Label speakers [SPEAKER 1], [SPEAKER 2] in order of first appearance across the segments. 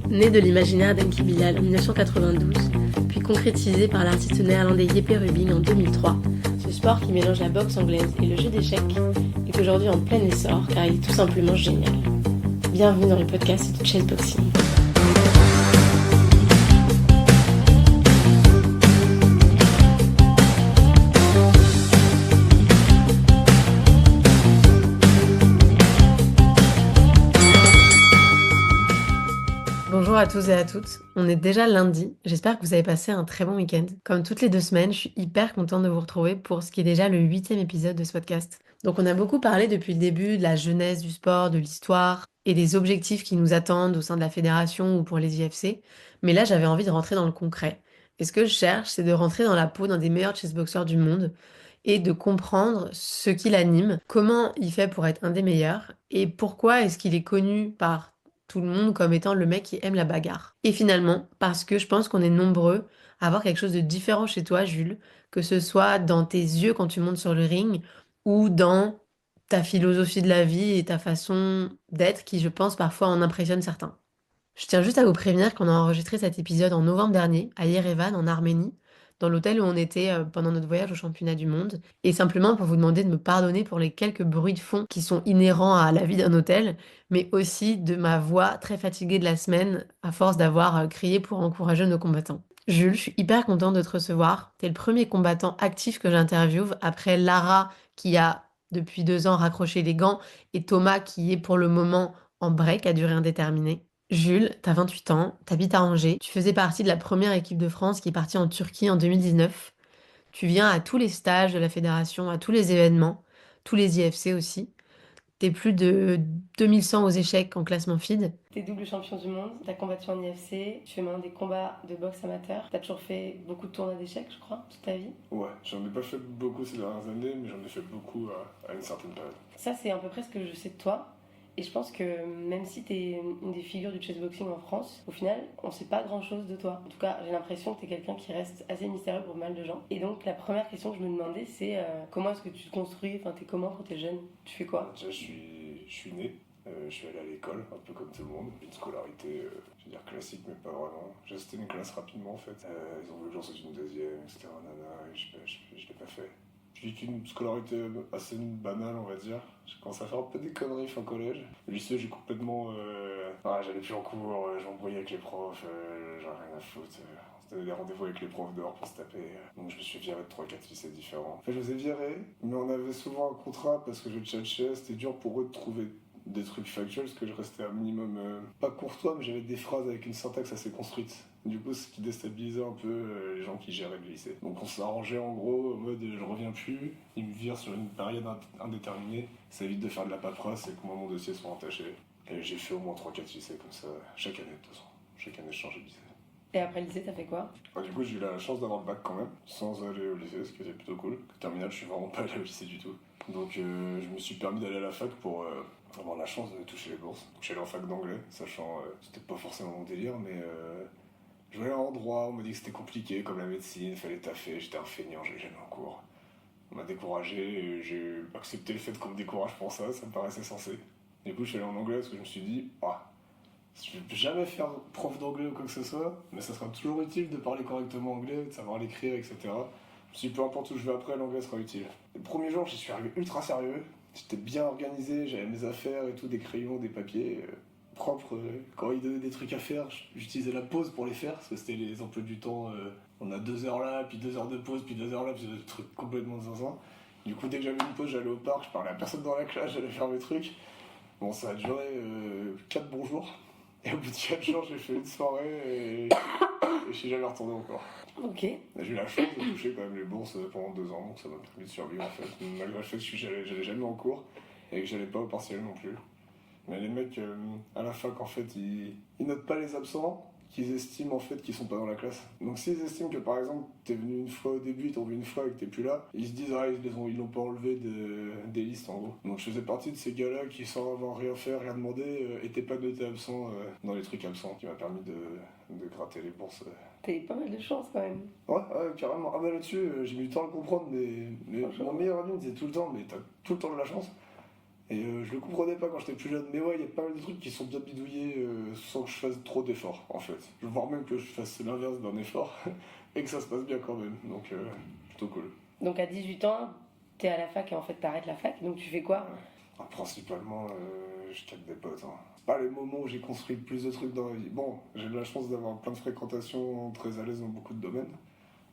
[SPEAKER 1] Né de l'imaginaire d'Enki Bilal en 1992, puis concrétisé par l'artiste néerlandais Jeppe Rubing en 2003, ce sport qui mélange la boxe anglaise et le jeu d'échecs est aujourd'hui en plein essor car il est tout simplement génial. Bienvenue dans le podcast de Chessboxing. Bonjour à tous et à toutes, on est déjà lundi, j'espère que vous avez passé un très bon week-end. Comme toutes les 2 semaines, je suis hyper contente de vous retrouver pour ce qui est déjà le 8e épisode de ce podcast. Donc on a beaucoup parlé depuis le début de la jeunesse du sport, de l'histoire et des objectifs qui nous attendent au sein de la fédération ou pour les IFC, mais là j'avais envie de rentrer dans le concret. Et ce que je cherche, c'est de rentrer dans la peau d'un des meilleurs chessboxers du monde et de comprendre ce qui l'anime, comment il fait pour être un des meilleurs et pourquoi est-ce qu'il est connu par tout le monde comme étant le mec qui aime la bagarre. Et finalement, parce que je pense qu'on est nombreux à avoir quelque chose de différent chez toi, Jules, que ce soit dans tes yeux quand tu montes sur le ring ou dans ta philosophie de la vie et ta façon d'être qui, je pense, parfois en impressionne certains. Je tiens juste à vous prévenir qu'on a enregistré cet épisode en novembre dernier, à Yerevan, en Arménie, dans l'hôtel où on était pendant notre voyage au championnat du monde, et simplement pour vous demander de me pardonner pour les quelques bruits de fond qui sont inhérents à la vie d'un hôtel, mais aussi de ma voix très fatiguée de la semaine, à force d'avoir crié pour encourager nos combattants. Jules, je suis hyper contente de te recevoir. T'es le premier combattant actif que j'interviewe après Lara qui a depuis 2 ans raccroché les gants et Thomas qui est pour le moment en break à durée indéterminée. Jules, t'as 28 ans, t'habites à Angers, tu faisais partie de la première équipe de France qui est partie en Turquie en 2019. Tu viens à tous les stages de la fédération, à tous les événements, tous les IFC aussi. T'es plus de 2100 aux échecs en classement FIDE. T'es double champion du monde, t'as combattu en IFC, tu fais maintenant des combats de boxe amateur. T'as toujours fait beaucoup de tournois d'échecs, je crois, toute ta vie.
[SPEAKER 2] Ouais, j'en ai pas fait beaucoup ces dernières années, mais j'en ai fait beaucoup à une certaine période.
[SPEAKER 1] Ça, c'est à peu près ce que je sais de toi. Et je pense que même si t'es une des figures du chessboxing en France, au final, on sait pas grand chose de toi. En tout cas, j'ai l'impression que t'es quelqu'un qui reste assez mystérieux pour mal de gens. Et donc, la première question que je me demandais, c'est comment est-ce que tu te construis? Enfin, t'es comment quand t'es jeune? Tu fais quoi?
[SPEAKER 2] Déjà, je suis né, je suis allé à l'école, un peu comme tout le monde. Une scolarité, je veux dire classique, mais pas vraiment. J'ai resté une classe rapidement en fait. Ils ont voulu que j'en sorte une deuxième, etc. Nana, et je l'ai pas fait. J'ai vécu une scolarité assez banale, on va dire. J'ai commencé à faire un peu des conneries fin collège. Au lycée, j'ai complètement. J'allais plus en cours, j'embrouillais avec les profs, j'en ai rien à foutre. On se donnait des rendez-vous avec les profs dehors pour se taper. Donc je me suis viré de 3-4 lycées différents. En fait, je les ai virés, mais on avait souvent un contrat parce que je tchatchais. C'était dur pour eux de trouver des trucs factuels parce que je restais un minimum. Pas courtois, mais j'avais des phrases avec une syntaxe assez construite. Du coup, ce qui déstabilisait un peu les gens qui géraient le lycée. Donc on s'arrangeait en gros en mode je reviens plus, ils me virent sur une période indéterminée, ça évite de faire de la paperasse et que moi mon dossier soit entaché. Et j'ai fait au moins 3-4 lycées comme ça, chaque année de toute façon. Chaque année je changeais de lycée.
[SPEAKER 1] Et après le lycée, t'as fait quoi?
[SPEAKER 2] Du coup, j'ai eu la chance d'avoir le bac quand même, sans aller au lycée, ce qui était plutôt cool. Terminale, je suis vraiment pas allé au lycée du tout. Donc je me suis permis d'aller à la fac pour avoir la chance de toucher les bourses. Donc je suis allé en fac d'anglais, sachant c'était pas forcément mon délire, mais je voulais aller en droit, on m'a dit que c'était compliqué comme la médecine, fallait taffer, j'étais un feignant, j'allais jamais en cours. On m'a découragé et j'ai accepté le fait qu'on me décourage pour ça, ça me paraissait sensé. Du coup, je suis allé en anglais parce que je me suis dit, je vais jamais faire prof d'anglais ou quoi que ce soit, mais ça sera toujours utile de parler correctement anglais, de savoir l'écrire, etc. Je me suis dit, peu importe où je vais après, l'anglais sera utile. Le premier jour, j'y suis arrivé ultra sérieux, j'étais bien organisé, j'avais mes affaires et tout, des crayons, des papiers propres. Quand ils donnaient des trucs à faire, j'utilisais la pause pour les faire, parce que c'était les emplois du temps, on a 2 heures là, puis 2 heures de pause, puis 2 heures là, puis des trucs complètement zinzin. Du coup, dès que j'avais une pause, j'allais au parc, je parlais à personne dans la classe, j'allais faire mes trucs. Bon, ça a duré 4 bons jours. Et au bout de 4 jours, j'ai fait une soirée et je suis jamais retourné encore.
[SPEAKER 1] Ok.
[SPEAKER 2] J'ai eu la chance de toucher quand même les bourses pendant 2 ans, donc ça m'a permis de survivre en fait. Malgré le fait que j'allais jamais en cours et que j'allais pas au partiel non plus. Mais les mecs, à la fac, en fait, ils notent pas les absents qu'ils estiment en fait qu'ils sont pas dans la classe. Donc s'ils estiment que par exemple t'es venu une fois au début, t'en vu une fois et que t'es plus là, ils se disent ils l'ont pas enlevé des listes en gros. Donc je faisais partie de ces gars-là qui sans avoir rien fait, rien demandé, étaient pas notés absents dans les trucs absents, qui m'a permis de gratter les bourses.
[SPEAKER 1] T'as eu pas mal de chance quand même.
[SPEAKER 2] Ouais, carrément. Ah bah là-dessus, j'ai mis du temps à le comprendre, mais mon meilleur ami me disait tout le temps, mais t'as tout le temps de la chance. Et je le comprenais pas quand j'étais plus jeune, mais ouais, il y a pas mal de trucs qui sont bien bidouillés sans que je fasse trop d'efforts, en fait. Voire même que je fasse l'inverse d'un effort et que ça se passe bien quand même, donc plutôt cool.
[SPEAKER 3] Donc à 18 ans, t'es à la fac et en fait t'arrêtes la fac, donc tu fais quoi?
[SPEAKER 2] Ouais. Ah, principalement, je capte des potes. Hein. C'est pas les moments où j'ai construit le plus de trucs dans ma vie. Bon, j'ai eu la chance d'avoir plein de fréquentations très à l'aise dans beaucoup de domaines.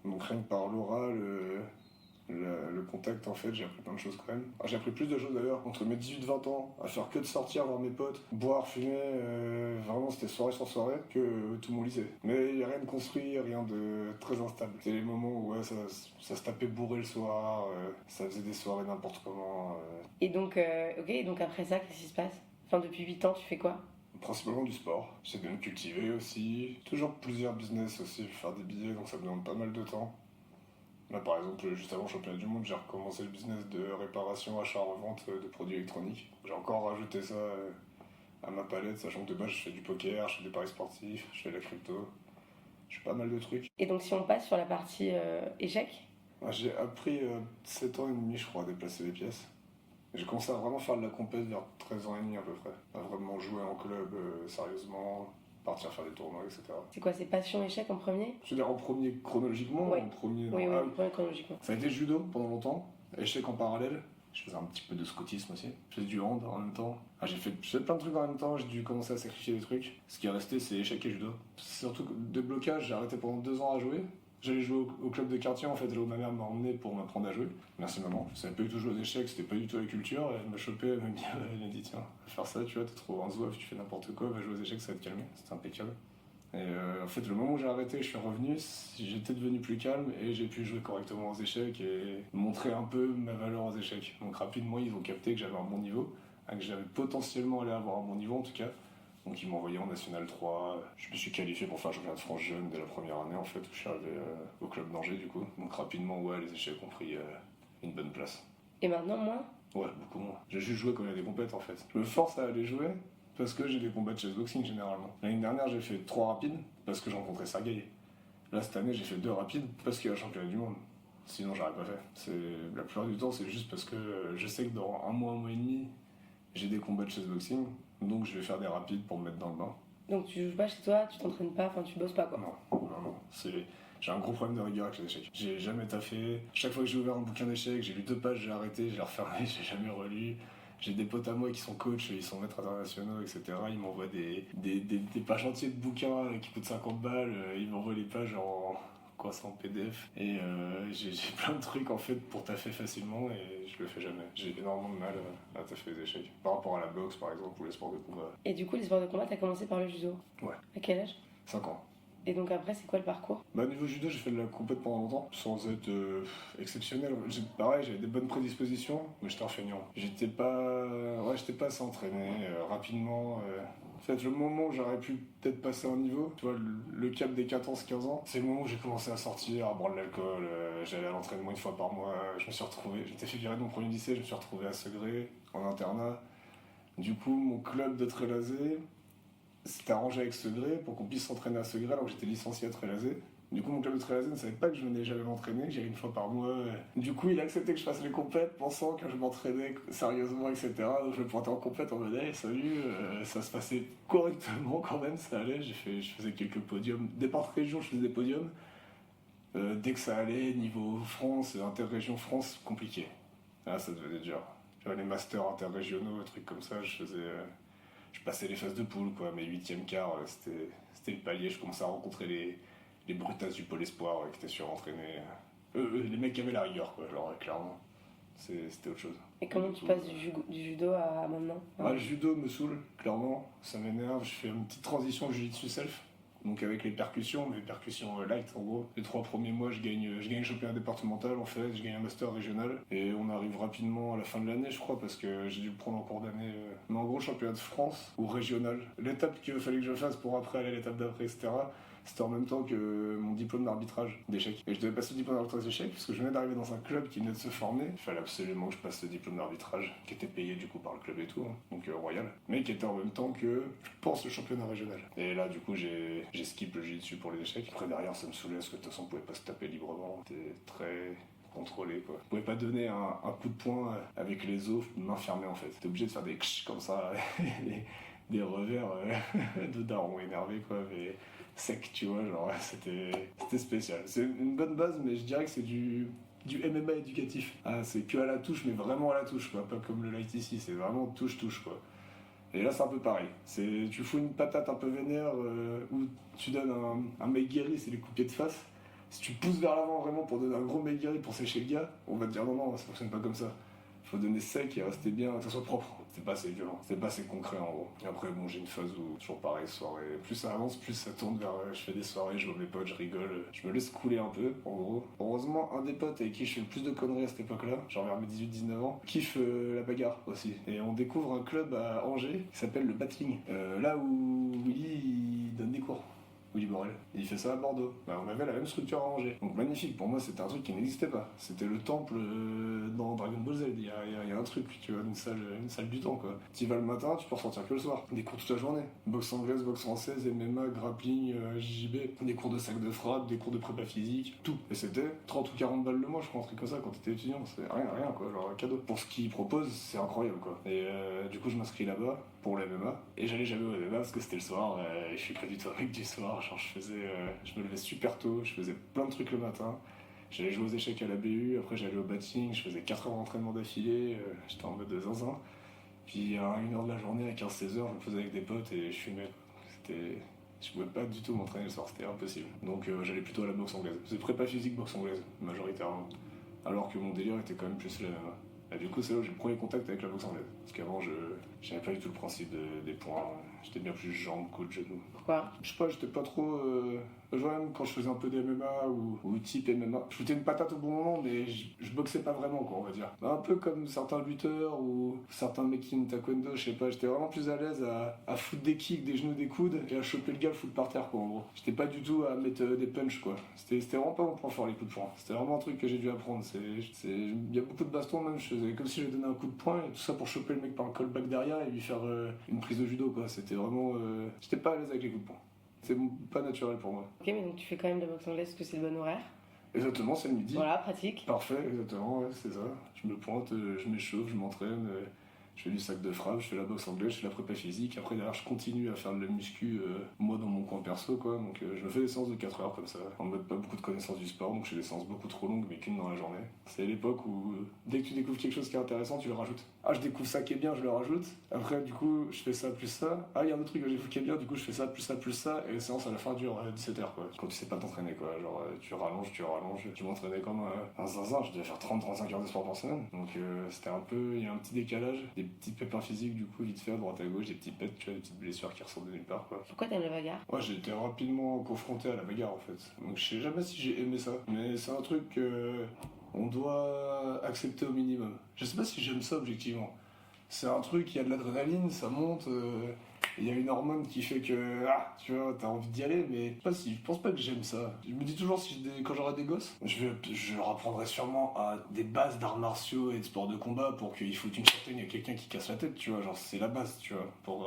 [SPEAKER 2] Donc rien que par l'oral, le contact, en fait, j'ai appris plein de choses quand même. Ah, j'ai appris plus de choses d'ailleurs entre mes 18-20 ans, à faire que de sortir voir mes potes, boire, fumer, vraiment c'était soirée sur soirée, que tout mon lycée. Mais il n'y a rien de construit, rien de très instable. C'est les moments où ouais, ça se tapait bourré le soir, ça faisait des soirées n'importe comment.
[SPEAKER 3] Et donc, ok, et donc après ça, qu'est-ce qui se passe? Enfin, depuis 8 ans, tu fais quoi?
[SPEAKER 2] Principalement du sport. J'essaie de me cultiver aussi. Toujours plusieurs business aussi, faire des billets, donc ça me demande pas mal de temps. Là, par exemple, juste avant le championnat du monde, j'ai recommencé le business de réparation, achat, revente de produits électroniques. J'ai encore rajouté ça à ma palette, sachant que de base, je fais du poker, je fais des paris sportifs, je fais de la crypto. Je fais pas mal de trucs.
[SPEAKER 3] Et donc, si on passe sur la partie échec,
[SPEAKER 2] J'ai appris 7 ans et demi, je crois, à déplacer les pièces. J'ai commencé à vraiment faire de la compète vers 13 ans et demi à peu près. À vraiment jouer en club sérieusement, partir faire des tournois, etc.
[SPEAKER 3] c'est quoi? C'est passion échec en premier?
[SPEAKER 2] Je veux dire en premier chronologiquement,
[SPEAKER 3] Ouais.
[SPEAKER 2] en premier...
[SPEAKER 3] Oui,
[SPEAKER 2] Ah
[SPEAKER 3] oui, premier chronologiquement.
[SPEAKER 2] Ça a été judo pendant longtemps, échec en parallèle. Je faisais un petit peu de scoutisme aussi. Je faisais du hand en même temps. Ah, j'ai fait plein de trucs en même temps, j'ai dû commencer à sacrifier des trucs. Ce qui est resté, c'est échec et judo. C'est surtout que de blocage, j'ai arrêté pendant 2 ans à jouer. J'allais jouer au club de quartier en fait, là où ma mère m'a emmené pour m'apprendre à jouer. Merci maman. Je savais pas du tout jouer aux échecs, c'était pas du tout la culture. Elle m'a chopé, elle m'a dit tiens, va faire ça, tu vois, t'es trop en zouave, tu fais n'importe quoi, va jouer aux échecs, ça va te calmer. C'était impeccable. Et en fait, le moment où j'ai arrêté, je suis revenu, j'étais devenu plus calme et j'ai pu jouer correctement aux échecs et montrer un peu ma valeur aux échecs. Donc rapidement, ils ont capté que j'avais un bon niveau, que j'avais potentiellement allé avoir un bon niveau en tout cas. Donc ils m'ont envoyé en National 3. Je me suis qualifié pour faire championnat de France jeune dès la première année en fait, où je suis arrivé au club d'Angers du coup. Donc rapidement, ouais, les échecs ont pris une bonne place.
[SPEAKER 3] Et maintenant, moi?
[SPEAKER 2] Ouais, beaucoup moins. J'ai juste joué quand il y a des compètes en fait. Je me force à aller jouer parce que j'ai des combats de chessboxing généralement. L'année dernière, j'ai fait 3 rapides parce que j'ai rencontré Sergei. Là, cette année, j'ai fait 2 rapides parce qu'il y a le championnat du monde. Sinon, j'aurais pas fait. La plupart du temps, c'est juste parce que je sais que dans un mois et demi, j'ai des combats de chessboxing. Donc, je vais faire des rapides pour me mettre dans le bain.
[SPEAKER 3] Donc tu joues pas chez toi, tu t'entraînes pas, enfin tu bosses pas quoi.
[SPEAKER 2] Non. J'ai un gros problème de rigueur avec les échecs. J'ai jamais taffé. Chaque fois que j'ai ouvert un bouquin d'échecs, j'ai lu 2 pages, j'ai arrêté, j'ai refermé, j'ai jamais relu. J'ai des potes à moi qui sont coachs, ils sont maîtres internationaux, etc. Ils m'envoient des pages entières de bouquins qui coûtent 50 balles. Ils m'envoient les pages c'est en PDF. Et j'ai plein de trucs en fait pour taffer facilement et je le fais jamais. J'ai énormément de mal à taffer les échecs. Par rapport à la boxe par exemple ou les sports de combat.
[SPEAKER 3] Et du coup, les sports de combat, t'as commencé par le judo.
[SPEAKER 2] Ouais.
[SPEAKER 3] À quel âge?
[SPEAKER 2] 5 ans.
[SPEAKER 3] Et donc après, c'est quoi le parcours?
[SPEAKER 2] Niveau judo, j'ai fait de la compète pendant longtemps, sans être exceptionnel. Pareil, j'avais des bonnes prédispositions, mais j'étais un feignant. J'étais pas assez entraîné. Rapidement, en fait, le moment où j'aurais pu peut-être passer un niveau, tu vois, le cap des 14-15 ans, c'est le moment où j'ai commencé à sortir, à boire de l'alcool. J'allais à l'entraînement 1 fois par mois. Je me suis retrouvé, j'étais fait virer de mon premier lycée, je me suis retrouvé à Segré, en internat. Du coup, mon club de Trélazé s'était arrangé avec Segré pour qu'on puisse s'entraîner à Segré alors que j'étais licencié à Trélazé. Du coup, mon club de Trélazé ne savait pas que je venais jamais m'entraîner, que j'allais 1 fois par mois. Du coup, il a accepté que je fasse les compètes, pensant que je m'entraînais sérieusement, etc. Donc, je me pointais en compète en mode hey, salut, ça se passait correctement quand même, ça allait. Je faisais quelques podiums. Départ région, je faisais des podiums. Dès que ça allait, niveau France, interrégion France, compliqué. Ah, ça devenait dur. Tu vois, les masters interrégionaux, des trucs comme ça, je passais les phases de poule, quoi. Mes 8e quarts, c'était le palier. Je commençais à rencontrer les brutasses du pôle espoir qui étaient surentraînés. Les mecs qui avaient la rigueur, quoi, genre, clairement. C'était autre chose.
[SPEAKER 3] Et comment tu passes du judo à maintenant?
[SPEAKER 2] Le judo me saoule, clairement. Ça m'énerve. Je fais une petite transition jiu-jitsu self. Donc avec les percussions light en gros. Les 3 premiers mois, je gagne le championnat départemental en fait, je gagne un master régional. Et on arrive rapidement à la fin de l'année, je crois, parce que j'ai dû le prendre en cours d'année. Mais en gros, championnat de France ou régional. L'étape qu'il fallait que je fasse pour après aller à l'étape d'après, etc. C'était en même temps que mon diplôme d'arbitrage d'échecs. Et je devais passer le diplôme d'arbitrage d'échecs parce que je venais d'arriver dans un club qui venait de se former. Il fallait absolument que je passe le diplôme d'arbitrage, qui était payé du coup par le club et tout, hein, donc royal, mais qui était en même temps que, je pense, le championnat régional. Et là, du coup, j'ai skip le jiu-jitsu pour les échecs. Après, derrière, ça me saoulait parce que de toute façon, on pouvait pas se taper librement. C'était contrôlé, quoi. Je pouvais pas donner un coup de poing avec les os, main fermée, en fait. T'es obligé de faire des ksh comme ça, des revers de daron énervé, quoi, mais sec, tu vois, genre, c'était spécial. C'est une bonne base, mais je dirais que c'est du MMA éducatif. Ah, c'est que à la touche, mais vraiment à la touche, quoi. Pas comme le light ici, c'est vraiment touche-touche, quoi. Et là, c'est un peu pareil. Tu fous une patate un peu vénère ou tu donnes un maigiri, c'est les coups de pied de face. Si tu pousses vers l'avant vraiment pour donner un gros maigiri pour sécher le gars, on va te dire non, ça fonctionne pas comme ça. Faut donner sec et rester bien, que ça soit propre. C'est pas assez violent, c'est pas assez concret en gros. Et après, bon, j'ai une phase où, toujours pareil, soirée. Plus ça avance, plus ça tourne vers. Je fais des soirées, je vois mes potes, je rigole, je me laisse couler un peu, en gros. Heureusement, un des potes avec qui je fais le plus de conneries à cette époque-là, genre vers mes 18-19 ans, kiffe la bagarre aussi. Et on découvre un club à Angers qui s'appelle le Battling. Là où Willy il donne des cours. Willy Borel. Et il fait ça à Bordeaux. Bah, on avait la même structure à Angers. Donc magnifique, pour moi c'était un truc qui n'existait pas. C'était le temple dans Dragon Ball Z. Il y a un truc, tu vois, une salle du temps quoi. Tu y vas le matin, tu peux ressortir que le soir. Des cours toute la journée. Boxe anglaise, boxe française, MMA, grappling, JJB, des cours de sac de frappe, des cours de prépa physique, tout. Et c'était 30 ou 40 balles le mois, je crois, un truc comme ça quand t'étais étudiant. C'est rien quoi, genre un cadeau. Pour ce qu'ils proposent, c'est incroyable quoi. Et du coup, je m'inscris là-bas pour le MMA. Et j'allais jamais au MMA parce que c'était le soir. Et je suis pas du tout un mec du soir. Genre, je me levais super tôt, je faisais plein de trucs le matin. J'allais jouer aux échecs à la BU, après j'allais au batting, je faisais 4 heures d'entraînement d'affilée, j'étais en mode de zinzin. Puis à 1h de la journée, à 15-16 heures, je me posais avec des potes et je fumais. Je pouvais pas du tout m'entraîner le soir, c'était impossible. Donc j'allais plutôt à la boxe anglaise. C'est prépa physique, boxe anglaise, majoritairement. Alors que mon délire était quand même plus la MMA. Et du coup, c'est là où j'ai le premier contact avec la boxe anglaise. Parce qu'avant, je n'avais pas du tout le principe des points. J'étais bien plus jambes, coude, genoux.
[SPEAKER 3] Pourquoi?
[SPEAKER 2] Je sais pas, j'étais pas trop. Même quand je faisais un peu des MMA ou type MMA, je foutais une patate au bon moment, mais je boxais pas vraiment, quoi, on va dire. Un peu comme certains lutteurs ou certains mecs qui taekwondo, je sais pas, j'étais vraiment plus à l'aise à foutre des kicks, des genoux, des coudes et à choper le gars, le foutre par terre, quoi, en gros. J'étais pas du tout à mettre des punches, quoi. C'était vraiment pas mon point fort, les coups de poing. C'était vraiment un truc que j'ai dû apprendre. Il y a beaucoup de bastons, même, je faisais comme si je donnais un coup de poing et tout ça pour choper le mec par le callback derrière et lui faire une prise de judo, quoi. C'était vraiment. J'étais pas à l'aise avec les coups de poing. C'est pas naturel pour moi.
[SPEAKER 3] Ok, mais donc tu fais quand même de la boxe anglaise parce que c'est le bon horaire.
[SPEAKER 2] Exactement, c'est le midi.
[SPEAKER 3] Voilà, pratique.
[SPEAKER 2] Parfait, exactement, ouais, c'est ça. Je me pointe, je m'échauffe, je m'entraîne, je fais du sac de frappe, je fais la boxe anglaise, je fais la prépa physique. Après, derrière, je continue à faire de la muscu, moi, dans mon coin perso, quoi. Donc, je me fais des séances de 4 heures comme ça, en mode pas beaucoup de connaissances du sport. Donc, je fais des séances beaucoup trop longues, mais qu'une dans la journée. C'est l'époque où, dès que tu découvres quelque chose qui est intéressant, tu le rajoutes. Ah, je découvre ça qui est bien, je le rajoute. Après, du coup, je fais ça plus ça. Ah, il y a un autre truc que j'ai vu qui est bien, du coup, je fais ça plus ça plus ça. Et les séances à la fin durent 17 heures, quoi. Quand tu sais pas t'entraîner, quoi. Genre, tu rallonges. Tu m'entraînais comme un zinzin. Je devais faire 30-35 heures de sport par semaine. Donc, c'était un peu. Il y a un petit décalage. Des petits pépins physiques, du coup, vite fait, à droite à gauche, des petits pets, tu vois, des petites blessures qui ressortent de nulle part, quoi.
[SPEAKER 3] Pourquoi t'aimes la bagarre?
[SPEAKER 2] Ouais, j'ai été rapidement confronté à la bagarre, en fait. Donc, je sais jamais si j'ai aimé ça. Mais c'est un truc que on doit accepter au minimum. Je sais pas si j'aime ça objectivement. C'est un truc, il y a de l'adrénaline, ça monte, il y a une hormone qui fait que, tu vois, t'as envie d'y aller, mais je pense pas que j'aime ça. Je me dis toujours, quand j'aurai des gosses, je leur apprendrai sûrement à des bases d'arts martiaux et de sport de combat pour qu'il faut une châtaigne à quelqu'un qui casse la tête, tu vois, genre c'est la base, tu vois.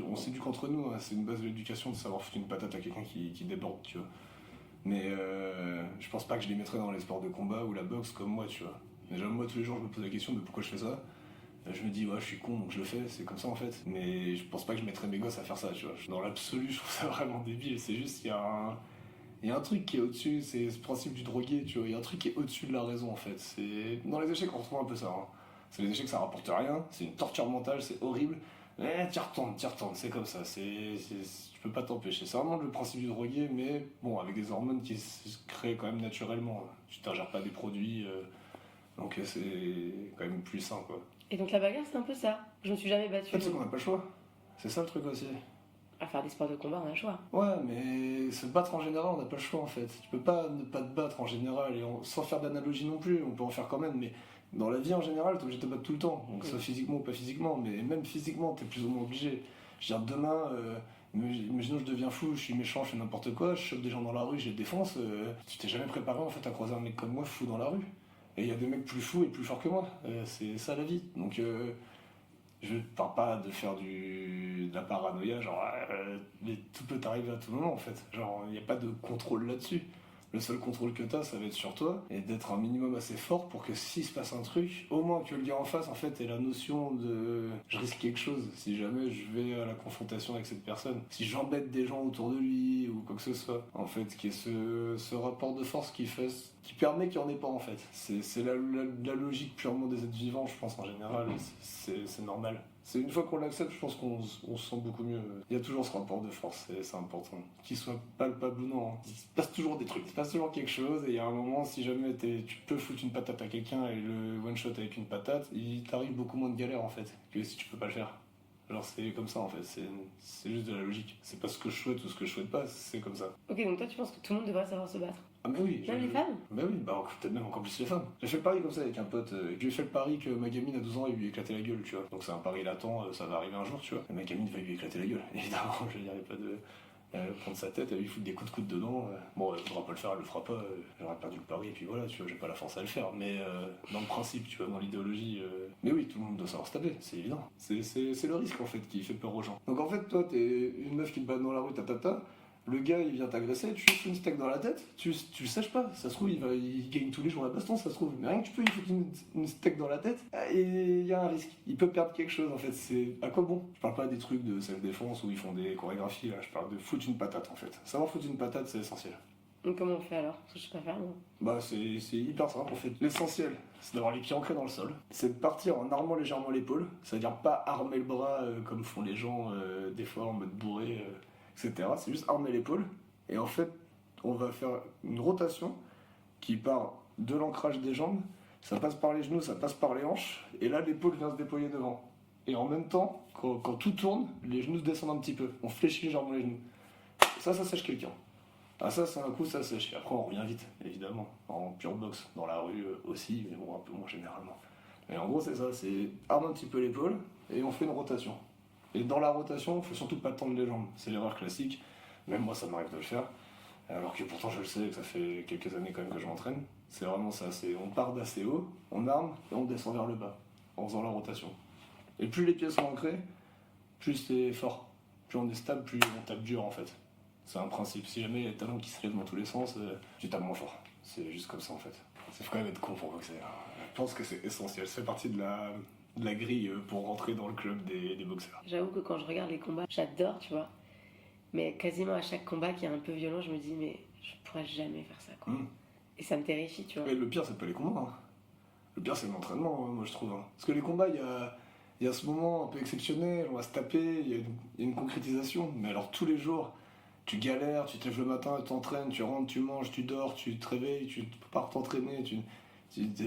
[SPEAKER 2] On s'éduque entre nous, hein, c'est une base de l'éducation de savoir foutre une patate à quelqu'un qui déborde, tu vois. Mais je pense pas que je les mettrais dans les sports de combat ou la boxe comme moi, tu vois. Déjà, moi, tous les jours, je me pose la question de pourquoi je fais ça. Je me dis, ouais, je suis con, donc je le fais, c'est comme ça en fait. Mais je pense pas que je mettrais mes gosses à faire ça, tu vois. Dans l'absolu, je trouve ça vraiment débile. C'est juste qu'il y a un truc qui est au-dessus, c'est ce principe du drogué, tu vois. Il y a un truc qui est au-dessus de la raison en fait. Dans les échecs, on retrouve un peu ça. Hein. C'est les échecs, ça rapporte rien, c'est une torture mentale, c'est horrible. Mais t'y retournes, c'est comme ça. Tu peux pas t'empêcher. C'est vraiment le principe du drogué, mais bon, avec des hormones qui se créent quand même naturellement. Tu t'ingères pas des produits, donc c'est quand même plus sain, quoi.
[SPEAKER 3] Et donc la bagarre, c'est un peu ça. Je me suis jamais
[SPEAKER 2] En
[SPEAKER 3] battue.
[SPEAKER 2] fait, c'est qu'on n'a pas le choix. C'est ça le truc aussi.
[SPEAKER 3] À faire des sports de combat, on a le choix.
[SPEAKER 2] Ouais, mais se battre en général, on n'a pas le choix en fait. Tu peux pas ne pas te battre en général, sans faire d'analogie non plus, on peut en faire quand même, mais dans la vie en général, t'es obligé de te battre tout le temps. Donc, soit physiquement ou pas physiquement, mais même physiquement, t'es plus ou moins obligé. Je veux dire, demain, imaginons je deviens fou, je suis méchant, je fais n'importe quoi, je chope des gens dans la rue, je les défonce, tu t'es jamais préparé en fait à croiser un mec comme moi fou dans la rue. Et il y a des mecs plus fous et plus forts que moi. C'est ça la vie. Donc je ne parle pas de faire de la paranoïa, genre mais tout peut arriver à tout moment en fait. Genre il n'y a pas de contrôle là-dessus. Le seul contrôle que t'as, ça va être sur toi, et d'être un minimum assez fort pour que s'il se passe un truc, au moins que le gars en face, en fait, ait la notion de je risque quelque chose si jamais je vais à la confrontation avec cette personne. Si j'embête des gens autour de lui ou quoi que ce soit. En fait, qui est ce rapport de force qui permet qu'il n'y en ait pas, en fait. C'est la logique purement des êtres vivants, je pense, en général, et c'est normal. C'est une fois qu'on l'accepte, je pense qu'on se sent beaucoup mieux. Il y a toujours ce rapport de force, et c'est important. Qu'il soit palpable ou non, hein. Il se passe toujours des trucs, il se passe toujours quelque chose, et il y a un moment, si jamais tu peux foutre une patate à quelqu'un et le one-shot avec une patate, il t'arrive beaucoup moins de galères en fait, que si tu peux pas le faire. Genre c'est comme ça en fait, c'est juste de la logique. C'est pas ce que je souhaite ou ce que je souhaite pas, c'est comme ça.
[SPEAKER 3] Ok, donc toi tu penses que tout le monde devrait savoir se battre?
[SPEAKER 2] Ah mais oui.
[SPEAKER 3] Même les femmes?
[SPEAKER 2] Bah oui, bah peut-être même encore plus les femmes. J'ai fait le pari comme ça avec un pote, j'ai fait le pari que ma gamine à 12 ans il lui éclatait la gueule, tu vois. Donc c'est un pari latent, ça va arriver un jour, tu vois. Et ma gamine va lui éclater la gueule, évidemment, je dirais pas de... prendre sa tête, lui foutre des coups de coude dedans. Bon, elle voudra pas le faire, elle le fera pas, j'aurais perdu le pari, et puis voilà, tu vois, j'ai pas la force à le faire. Mais dans le principe, tu vois, dans l'idéologie. Mais oui, tout le monde doit savoir se taper, c'est évident. C'est le risque en fait qui fait peur aux gens. Donc en fait, toi, t'es une meuf qui te bat dans la rue, le gars il vient t'agresser, tu lui fous une steak dans la tête, tu le saches pas, ça se trouve il gagne tous les jours la baston, ça se trouve, mais rien que tu peux lui foutre une steak dans la tête, et il y a un risque, il peut perdre quelque chose en fait, c'est à quoi bon? Je parle pas des trucs de self-défense où ils font des chorégraphies, là, je parle de foutre une patate en fait. Savoir foutre une patate c'est essentiel.
[SPEAKER 3] Donc comment on fait alors? Parce que je sais pas faire moi.
[SPEAKER 2] Bah c'est hyper simple en fait. L'essentiel, c'est d'avoir les pieds ancrés dans le sol. C'est de partir en armant légèrement l'épaule. C'est-à-dire pas armer le bras comme font les gens des fois en mode bourré, etc. C'est juste armer l'épaule. Et en fait, on va faire une rotation qui part de l'ancrage des jambes. Ça passe par les genoux, ça passe par les hanches. Et là, l'épaule vient se déployer devant. Et en même temps, quand tout tourne, les genoux se descendent un petit peu. On fléchit légèrement les genoux. Ça sèche quelqu'un. Ah ça c'est un coup, ça sèche. Et après on revient vite, évidemment, en pure boxe, dans la rue aussi, mais bon un peu moins généralement. Mais en gros c'est ça, c'est arme un petit peu l'épaule et on fait une rotation. Et dans la rotation, il faut surtout pas tendre les jambes, c'est l'erreur classique, même moi ça m'arrive de le faire, alors que pourtant je le sais, que ça fait quelques années quand même que je m'entraîne. C'est vraiment ça, on part d'assez haut, on arme et on descend vers le bas, en faisant la rotation. Et plus les pieds sont ancrés, plus c'est fort, plus on est stable, plus on tape dur en fait. C'est un principe. Si jamais il y a des talons qui se lèvent dans tous les sens, tu tapes moins fort. C'est juste comme ça en fait. Il faut quand même être con pour boxer. Je pense que c'est essentiel. Ça fait partie de la grille pour rentrer dans le club des boxeurs.
[SPEAKER 3] J'avoue que quand je regarde les combats, j'adore, tu vois. Mais quasiment à chaque combat qui est un peu violent, je me dis, mais je pourrais jamais faire ça, quoi. Et ça me terrifie, tu vois.
[SPEAKER 2] Mais le pire, c'est pas les combats. Hein. Le pire, c'est l'entraînement, moi je trouve. Hein. Parce que les combats, il y a ce moment un peu exceptionnel, on va se taper, il y a une concrétisation. Mais alors tous les jours, tu galères, tu te lèves le matin, tu t'entraînes, tu rentres, tu manges, tu dors, tu te réveilles, tu pars t'entraîner, tu as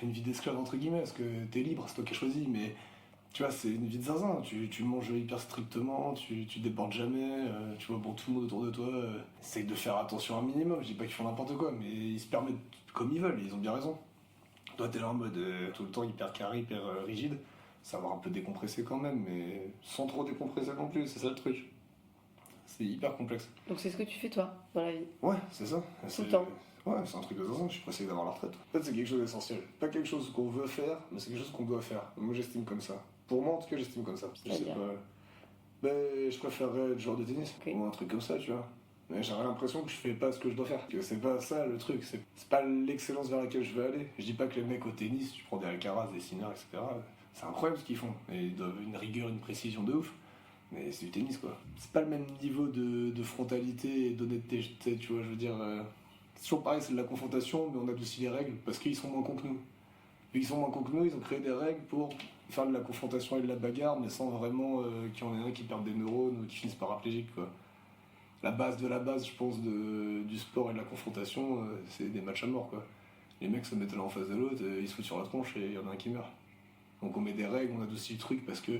[SPEAKER 2] une vie d'esclave entre guillemets, parce que t'es libre, c'est toi qui as choisi, mais tu vois, c'est une vie de zinzin, tu manges hyper strictement, tu débordes jamais, tu vois, bon, tout le monde autour de toi essaye de faire attention un minimum, je dis pas qu'ils font n'importe quoi, mais ils se permettent comme ils veulent, ils ont bien raison. Toi t'es là en mode tout le temps hyper carré, hyper rigide, savoir un peu décompresser quand même, mais sans trop décompresser non plus, c'est ça le truc. C'est hyper complexe.
[SPEAKER 3] Donc c'est ce que tu fais toi, dans la vie?
[SPEAKER 2] Ouais, c'est ça.
[SPEAKER 3] Tout le temps.
[SPEAKER 2] Ouais, c'est un truc de zinzin, je suis pressé d'avoir la retraite. En fait, c'est quelque chose d'essentiel. Pas quelque chose qu'on veut faire, mais c'est quelque chose qu'on doit faire. Moi, j'estime comme ça. Pour moi, en tout cas, j'estime comme ça. Je sais pas. Ben, je préférerais être joueur de tennis, ou un truc comme ça, tu vois. Mais j'aurais l'impression que je fais pas ce que je dois faire. Que c'est pas ça le truc, c'est pas l'excellence vers laquelle je veux aller. Je dis pas que les mecs au tennis, tu prends des Alcaraz, des Sinner, etc. C'est incroyable ce qu'ils font. Et ils doivent une rigueur, une précision de ouf. Mais c'est du tennis quoi. C'est pas le même niveau de frontalité et d'honnêteté, tu vois, je veux dire. C'est toujours pareil, c'est de la confrontation, mais on adoucit les règles parce qu'ils sont moins cons que nous. Vu qu'ils sont moins cons que nous, ils ont créé des règles pour faire de la confrontation et de la bagarre, mais sans vraiment qu'il y en ait un qui perdent des neurones ou qui finissent paraplégiques quoi. La base de la base, je pense, du sport et de la confrontation, c'est des matchs à mort quoi. Les mecs se mettent l'un en face de l'autre, ils se foutent sur la tronche et il y en a un qui meurt. Donc on met des règles, on adoucit le truc parce que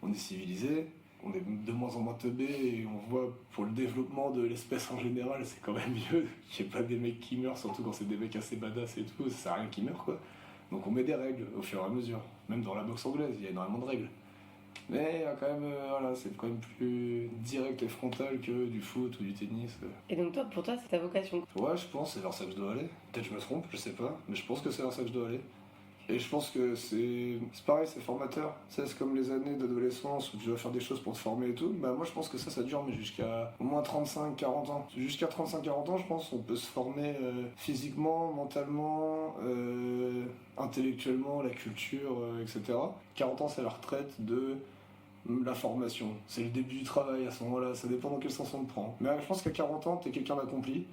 [SPEAKER 2] on est civilisé. On est de moins en moins teubé et on voit pour le développement de l'espèce en général, c'est quand même mieux qu'il n'y ait pas des mecs qui meurent, surtout quand c'est des mecs assez badass et tout, ça sert à rien qu'ils meurent quoi. Donc on met des règles au fur et à mesure. Même dans la boxe anglaise, il y a énormément de règles. Mais il y a quand même, voilà, c'est quand même plus direct et frontal que du foot ou du tennis.
[SPEAKER 3] Et donc toi, pour toi, c'est ta vocation?
[SPEAKER 2] Ouais, je pense, c'est vers ça que je dois aller. Peut-être je me trompe, je sais pas, mais je pense que c'est vers ça que je dois aller. Et je pense que c'est pareil, c'est formateur. Ça, c'est comme les années d'adolescence où tu dois faire des choses pour te former et tout. Bah, moi, je pense que ça dure mais jusqu'à au moins 35-40 ans. Jusqu'à 35-40 ans, je pense qu'on peut se former physiquement, mentalement, intellectuellement, la culture, etc. 40 ans, c'est la retraite de la formation. C'est le début du travail à ce moment-là. Ça dépend dans quel sens on le prend. Mais je pense qu'à 40 ans, t'es quelqu'un d'accompli.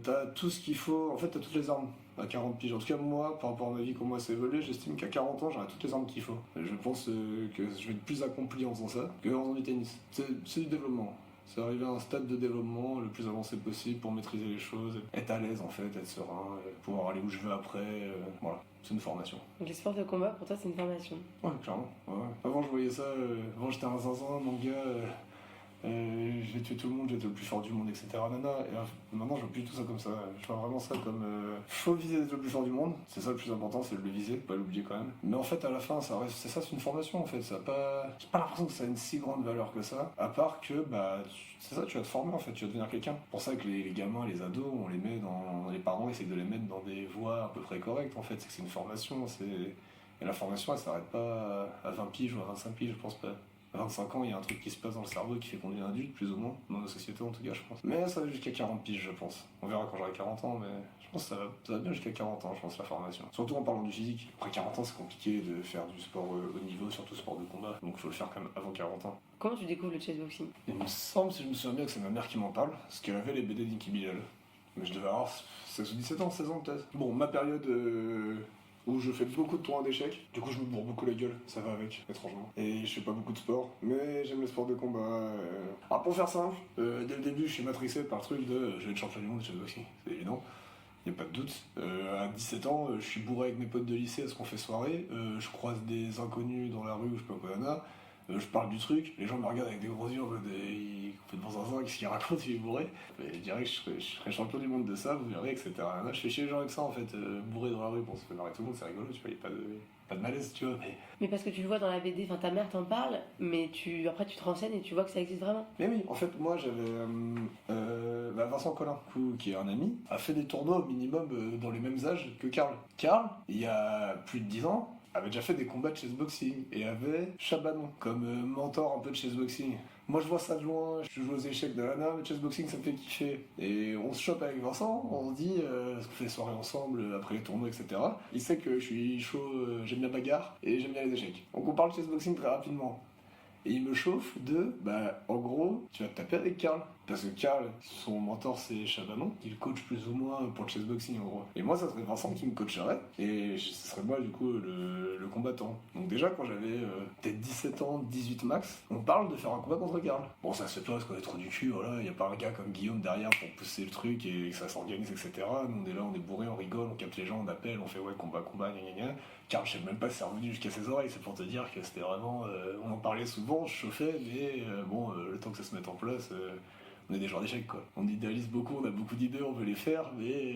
[SPEAKER 2] T'as tout ce qu'il faut, en fait t'as toutes les armes à 40 piges. En tout cas moi, par rapport à ma vie, comment ça évolue, j'estime qu'à 40 ans j'aurai toutes les armes qu'il faut. Je pense que je vais être plus accompli en faisant ça que en faisant du tennis. C'est du développement. C'est arriver à un stade de développement le plus avancé possible pour maîtriser les choses, être à l'aise en fait, être serein, pouvoir aller où je veux après. Voilà, c'est une formation.
[SPEAKER 3] Donc les sports de combat, pour toi, c'est une formation.
[SPEAKER 2] Ouais, clairement. Ouais. Avant je voyais ça, avant j'étais un zinzin, mon gars. Je vais tuer tout le monde, j'étais le plus fort du monde, etc. Nana. Et maintenant, je vois plus tout ça comme ça. Je vois vraiment ça comme. Faut viser d'être le plus fort du monde. C'est ça le plus important, c'est de le viser, pas l'oublier quand même. Mais en fait, à la fin, ça reste. C'est ça, c'est une formation en fait. Ça a pas. J'ai pas l'impression que ça a une si grande valeur que ça. À part que, bah, c'est ça, tu vas te former en fait, tu vas devenir quelqu'un. C'est pour ça que les gamins, les ados, on les met dans. Les parents essaient de les mettre dans des voies à peu près correctes en fait. C'est que c'est une formation. Et la formation, elle s'arrête pas à 20 piges ou à 25 piges, je pense pas. À 25 ans, il y a un truc qui se passe dans le cerveau qui fait qu'on devient adulte, plus ou moins, dans nos sociétés en tout cas, je pense. Mais ça va jusqu'à 40 piges, je pense. On verra quand j'aurai 40 ans, mais je pense que ça va bien jusqu'à 40 ans, je pense, la formation. Surtout en parlant du physique. Après 40 ans, c'est compliqué de faire du sport haut niveau, surtout sport de combat, donc il faut le faire quand même avant 40 ans.
[SPEAKER 3] Comment tu découvres le chessboxing?
[SPEAKER 2] Il me semble, si je me souviens bien, que c'est ma mère qui m'en parle, parce qu'elle avait les BD d'Inky Bilal. Mais je devais avoir 16 ou 17 ans, 16 ans peut-être. Bon, ma période où je fais beaucoup de tournois d'échecs. Du coup, je me bourre beaucoup la gueule, ça va avec, étrangement. Et je fais pas beaucoup de sport, mais j'aime le sport de combat. Alors, pour faire simple, dès le début, je suis matrixé par le truc de je vais être champion du monde de chessboxing, c'est évident. Y a pas de doute. À 17 ans, je suis bourré avec mes potes de lycée à ce qu'on fait soirée. Je croise des inconnus dans la rue ou je sais pas quoi, nana. Je parle du truc, les gens me regardent avec des gros yeux en mode il fait devant un qu'est-ce qu'il raconte, il est bourré. Et je dirais que je serais champion du monde de ça, vous verrez, etc. Là, je fais chier les gens avec ça en fait, bourré dans la rue, bon, ça fait marrer tout le monde, c'est rigolo, tu vois, il n'y a pas de malaise, tu vois.
[SPEAKER 3] Mais parce que tu le vois dans la BD, enfin ta mère t'en parle, mais après tu te renseignes et tu vois que ça existe vraiment.
[SPEAKER 2] Mais oui, en fait, moi j'avais. Vincent Collin, qui est un ami, a fait des tournois au minimum dans les mêmes âges que Karl. Karl, il y a plus de 10 ans, avait déjà fait des combats de chessboxing et avait Chabanon comme mentor un peu de chessboxing. Moi je vois ça de loin, je joue aux échecs de Lana, mais chessboxing ça me fait kiffer. Et on se chope avec Vincent, on se dit, parce qu'on fait des soirées ensemble après les tournois, etc. Il sait que je suis chaud, j'aime bien la bagarre et j'aime bien les échecs. Donc on parle de chessboxing très rapidement. Et il me chauffe en gros, tu vas te taper avec Karl. Parce que Karl, son mentor c'est Chabanon, il coach plus ou moins pour le chessboxing en gros. Et moi ça serait Vincent qui me coacherait, et ce serait moi du coup le combattant. Donc déjà quand j'avais peut-être 17 ans, 18 max, on parle de faire un combat contre Karl. Bon ça se fait pas parce qu'on est trop du cul, voilà, y a pas un gars comme Guillaume derrière pour pousser le truc et que ça s'organise, etc. Nous on est là, on est bourré, on rigole, on capte les gens, on appelle, on fait ouais combat, gna gna gna. Karl, je sais même pas si c'est revenu jusqu'à ses oreilles, c'est pour te dire que c'était vraiment... on en parlait souvent, je chauffais, mais le temps que ça se mette en place, on est des joueurs d'échecs quoi. On idéalise beaucoup, on a beaucoup d'idées, on veut les faire, mais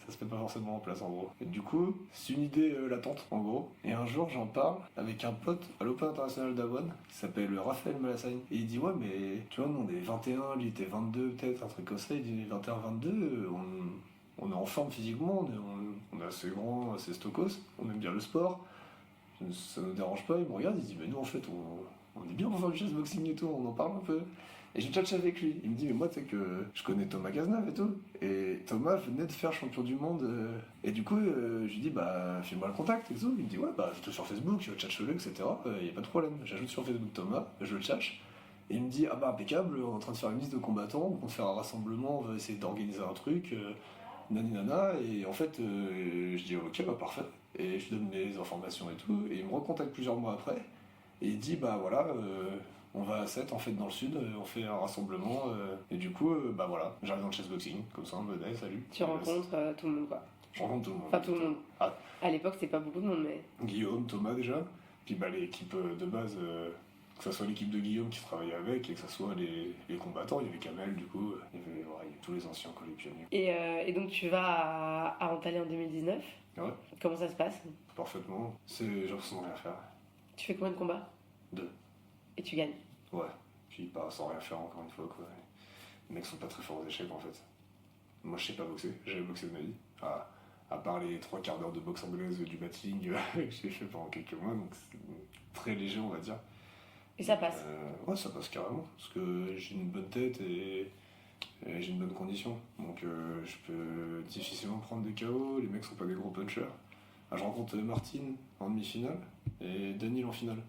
[SPEAKER 2] ça se met pas forcément en place en gros. Et du coup, c'est une idée latente en gros. Et un jour, j'en parle avec un pote à l'Open International d'Avon qui s'appelle Raphaël Malassagne. Et il dit ouais, mais tu vois, nous on est 21, lui il était 22 peut-être, un truc comme ça. Il dit 21-22, on est en forme physiquement, on est assez grand, assez stokos, on aime bien le sport, ça nous dérange pas. Il me regarde, il dit mais nous en fait on est bien pour faire du chessboxing et tout, on en parle un peu. Et j'ai tchatché avec lui. Il me dit, mais moi, tu sais que je connais Thomas Cazenave et tout. Et Thomas venait de faire champion du monde. Et du coup, je lui dis, bah, fais-moi le contact et tout. Il me dit, ouais, bah, je te sur Facebook, je tchatche-le, etc. Il n'y a pas de problème. J'ajoute sur Facebook Thomas, je le tchatche. Et il me dit, ah bah, impeccable, on est en train de faire une liste de combattants, on compte faire un rassemblement, on va essayer d'organiser un truc, nani nana. Et en fait, je dis, ok, bah, parfait. Et je donne mes informations et tout. Et il me recontacte plusieurs mois après. Et il dit, bah, voilà. On va à 7 en fait dans le sud, on fait un rassemblement et du coup bah voilà, j'arrive dans le chessboxing, comme ça on me dit salut.
[SPEAKER 3] Tu rencontres tout le monde quoi.
[SPEAKER 2] Je rencontre tout le monde.
[SPEAKER 3] Enfin tout le monde.
[SPEAKER 2] Ah.
[SPEAKER 3] À l'époque c'était pas beaucoup de monde mais.
[SPEAKER 2] Guillaume, Thomas déjà, puis bah l'équipe de base, que ce soit l'équipe de Guillaume qui travaillait avec et que ce soit les combattants, il y avait Kamel du coup, il y avait tous les anciens collègues pionniers.
[SPEAKER 3] Et donc tu vas à Antalya en 2019.
[SPEAKER 2] Ouais.
[SPEAKER 3] Comment ça se passe?
[SPEAKER 2] Parfaitement, c'est genre sans rien faire.
[SPEAKER 3] Tu fais combien de combats?
[SPEAKER 2] 2.
[SPEAKER 3] Et tu gagnes?
[SPEAKER 2] Ouais, puis pas sans rien faire encore une fois quoi. Les mecs sont pas très forts aux échecs en fait. Moi je sais pas boxer, j'ai jamais boxé de ma vie. À part les 3 quarts d'heure de boxe anglaise du batting que j'ai fait pendant quelques mois, donc c'est très léger, on va dire.
[SPEAKER 3] Et ça passe.
[SPEAKER 2] Ouais, ça passe carrément, parce que j'ai une bonne tête et j'ai une bonne condition. Donc je peux difficilement prendre des KO, les mecs sont pas des gros punchers. Ah, je rencontre Martin en demi-finale et Daniel en finale.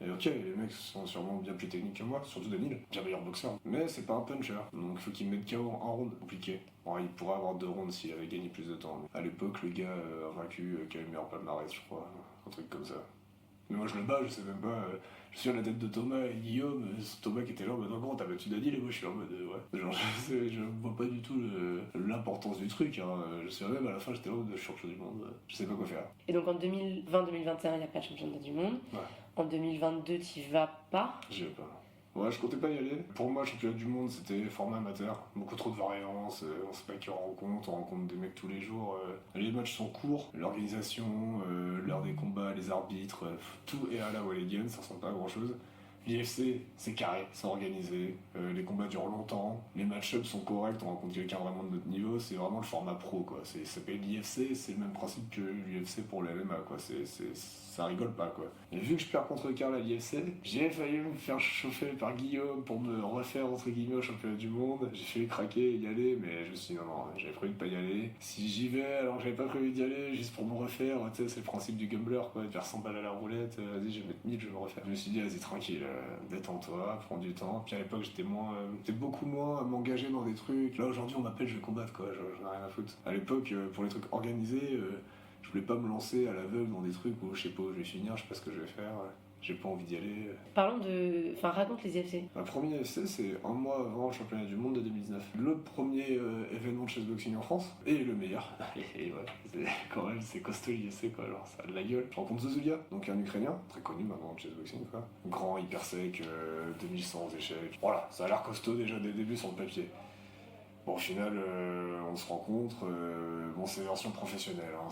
[SPEAKER 2] Et ok, les mecs sont sûrement bien plus techniques que moi, surtout Daniel, bien meilleur boxeur. Mais c'est pas un puncher, donc il faut qu'il me mette KO en round, compliqué. Bon, il pourrait avoir 2 rounds s'il avait gagné plus de temps. Mais à l'époque, le gars vaincu qui avait le meilleur palmarès, je crois, un truc comme ça. Mais moi je le bats, je sais même pas. Je suis à la tête de Thomas et Guillaume, Thomas qui était là en mode non, gros, t'as battu Daniel et moi je suis là en mode ouais. Genre je vois pas du tout l'importance du truc, hein. Je sais même à la fin j'étais là en mode je suis champion du monde, je sais pas quoi faire.
[SPEAKER 3] Et donc en 2020-2021, il n'y a pas de championnat du monde.
[SPEAKER 2] Ouais.
[SPEAKER 3] En 2022, tu y vas pas.
[SPEAKER 2] J'y vais pas. Ouais, je comptais pas y aller. Pour moi, le championnat du monde, c'était format amateur. Beaucoup trop de variance, on sait pas qui on rencontre des mecs tous les jours. Les matchs sont courts, l'organisation, l'heure des combats, les arbitres, tout est à la Walligan, ça ressemble pas à grand chose. L'IFC, c'est carré, c'est organisé, les combats durent longtemps, les match-ups sont corrects, on rencontre quelqu'un vraiment de notre niveau, c'est vraiment le format pro, quoi. Ça s'appelle l'IFC, c'est le même principe que l'UFC pour le MMA, quoi. Ça rigole pas, quoi. Et vu que je perds contre Karl à l'IFC, j'ai failli me faire chauffer par Guillaume pour me refaire entre guillemets au championnat du monde. J'ai failli craquer et y aller, mais je me suis dit non, j'avais prévu de pas y aller. Si j'y vais alors que j'avais pas prévu d'y aller, juste pour me refaire, tu sais, c'est le principe du gambler, quoi, de faire 100 balles à la roulette, vas-y, je vais mettre 1000, je vais me refaire. Je me suis dit, vas-y, tranquille, détends-toi, prends du temps. Puis à l'époque, j'étais beaucoup moins à m'engager dans des trucs. Là, aujourd'hui, on m'appelle, je vais combattre, quoi, j'en ai rien à foutre. À l'époque, pour les trucs organisés, je voulais pas me lancer à l'aveugle dans des trucs où je sais pas où je vais finir, je sais pas ce que je vais faire, j'ai pas envie d'y aller.
[SPEAKER 3] Parlons de. Enfin, raconte les IFC.
[SPEAKER 2] Ma première FC, c'est un mois avant le championnat du monde de 2019. Le premier événement de chessboxing en France, et le meilleur. Et ouais, quand même, c'est costaud l'IFC, quoi, genre ça a de la gueule. Je rencontre Zozulia, donc un Ukrainien, très connu maintenant en chessboxing, quoi. Grand, hyper sec, 2100 aux échecs. Voilà, ça a l'air costaud déjà dès le début sur le papier. Bon, au final, on se rencontre. Bon, c'est version professionnelle. Hein,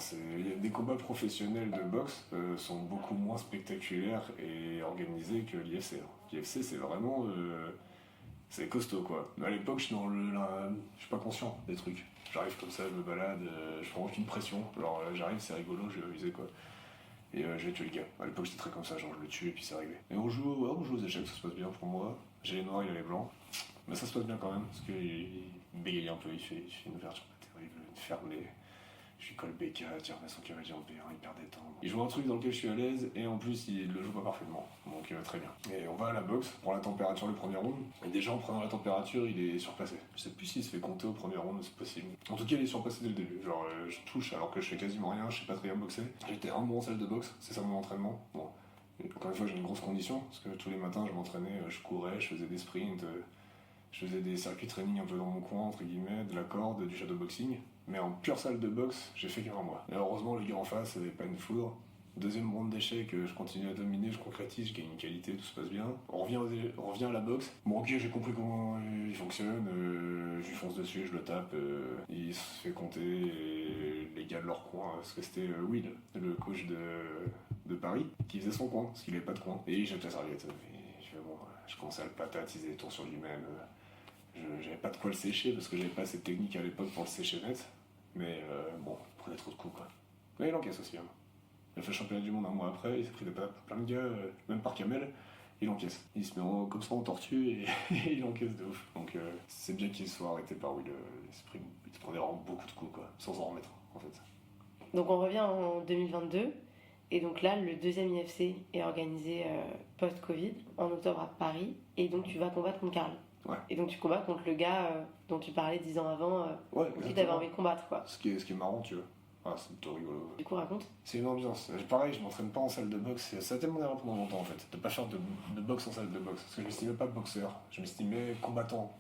[SPEAKER 2] des combats professionnels de boxe sont beaucoup moins spectaculaires et organisés que l'IFC. Hein. L'IFC, c'est vraiment. C'est costaud, quoi. Mais à l'époque, je suis je suis pas conscient des trucs. J'arrive comme ça, je me balade, je prends aucune pression. Alors j'arrive, c'est rigolo, je vais amuser, quoi. Et je vais tuer le gars. À l'époque, j'étais très comme ça, genre je le tue et puis c'est réglé. Et on joue aux échecs, ça se passe bien pour moi. J'ai les noirs, il a les blancs. Mais ça se passe bien quand même, parce qu'il bégaye un peu, il fait une ouverture pas terrible, une fermée. Je lui colle BK, tire son cavalier en B1, hyper détendre. Il joue un truc dans lequel je suis à l'aise, et en plus il le joue pas parfaitement. Donc très bien. Et on va à la boxe, pour la température le premier round. Et déjà en prenant la température, il est surpassé. Je sais plus s'il se fait compter au premier round, c'est possible. En tout cas, il est surpassé dès le début. Genre, je touche alors que je fais quasiment rien, je sais pas très bien boxer. J'étais un mois en salle de boxe, c'est ça mon entraînement. Bon. Et encore une fois, j'ai une grosse condition, parce que tous les matins je m'entraînais, je courais, je faisais des sprints. Je faisais des circuits training un peu dans mon coin, entre guillemets, de la corde, du shadowboxing. Mais en pure salle de boxe, j'ai fait qu'un mois. Et heureusement, le gars en face avait pas une foudre. Deuxième round d'échecs, je continue à dominer, je concrétise, je gagne une qualité, tout se passe bien. On revient à la boxe. Bon, ok, j'ai compris comment il fonctionne. Je lui fonce dessus, je le tape. Il se fait compter et les gars de leur coin, parce que c'était Will, le coach de Paris, qui faisait son coin, parce qu'il avait pas de coin. Et il jette la serviette. Je commençais à le patatiser des tours sur lui-même. J'avais pas de quoi le sécher parce que j'avais pas assez de technique à l'époque pour le sécher net. Mais bon, il prenait trop de coups, quoi. Mais il encaisse aussi. Hein. Il a fait le championnat du monde un mois après, il s'est pris plein de gars, même par Kamel, il encaisse. Il se met comme ça en tortue et il encaisse de ouf. Donc c'est bien qu'il soit arrêté par Will. Il se prenait vraiment beaucoup de coups, quoi, sans en remettre, en fait.
[SPEAKER 3] Donc on revient en 2022. Et donc là, le deuxième IFC est organisé post-Covid, en octobre à Paris. Et donc tu vas combattre contre Karl.
[SPEAKER 2] Ouais.
[SPEAKER 3] Et donc tu combats contre le gars dont tu parlais 10 ans avant, qui t'avait envie de combattre, quoi.
[SPEAKER 2] Ce qui est marrant, tu vois. Ah, c'est plutôt rigolo.
[SPEAKER 3] Du coup, raconte.
[SPEAKER 2] C'est une ambiance. Pareil, je m'entraîne pas en salle de boxe. Ça a été mon erreur pendant longtemps, en fait, de pas faire de boxe en salle de boxe. Parce que je m'estimais pas boxeur, je m'estimais combattant.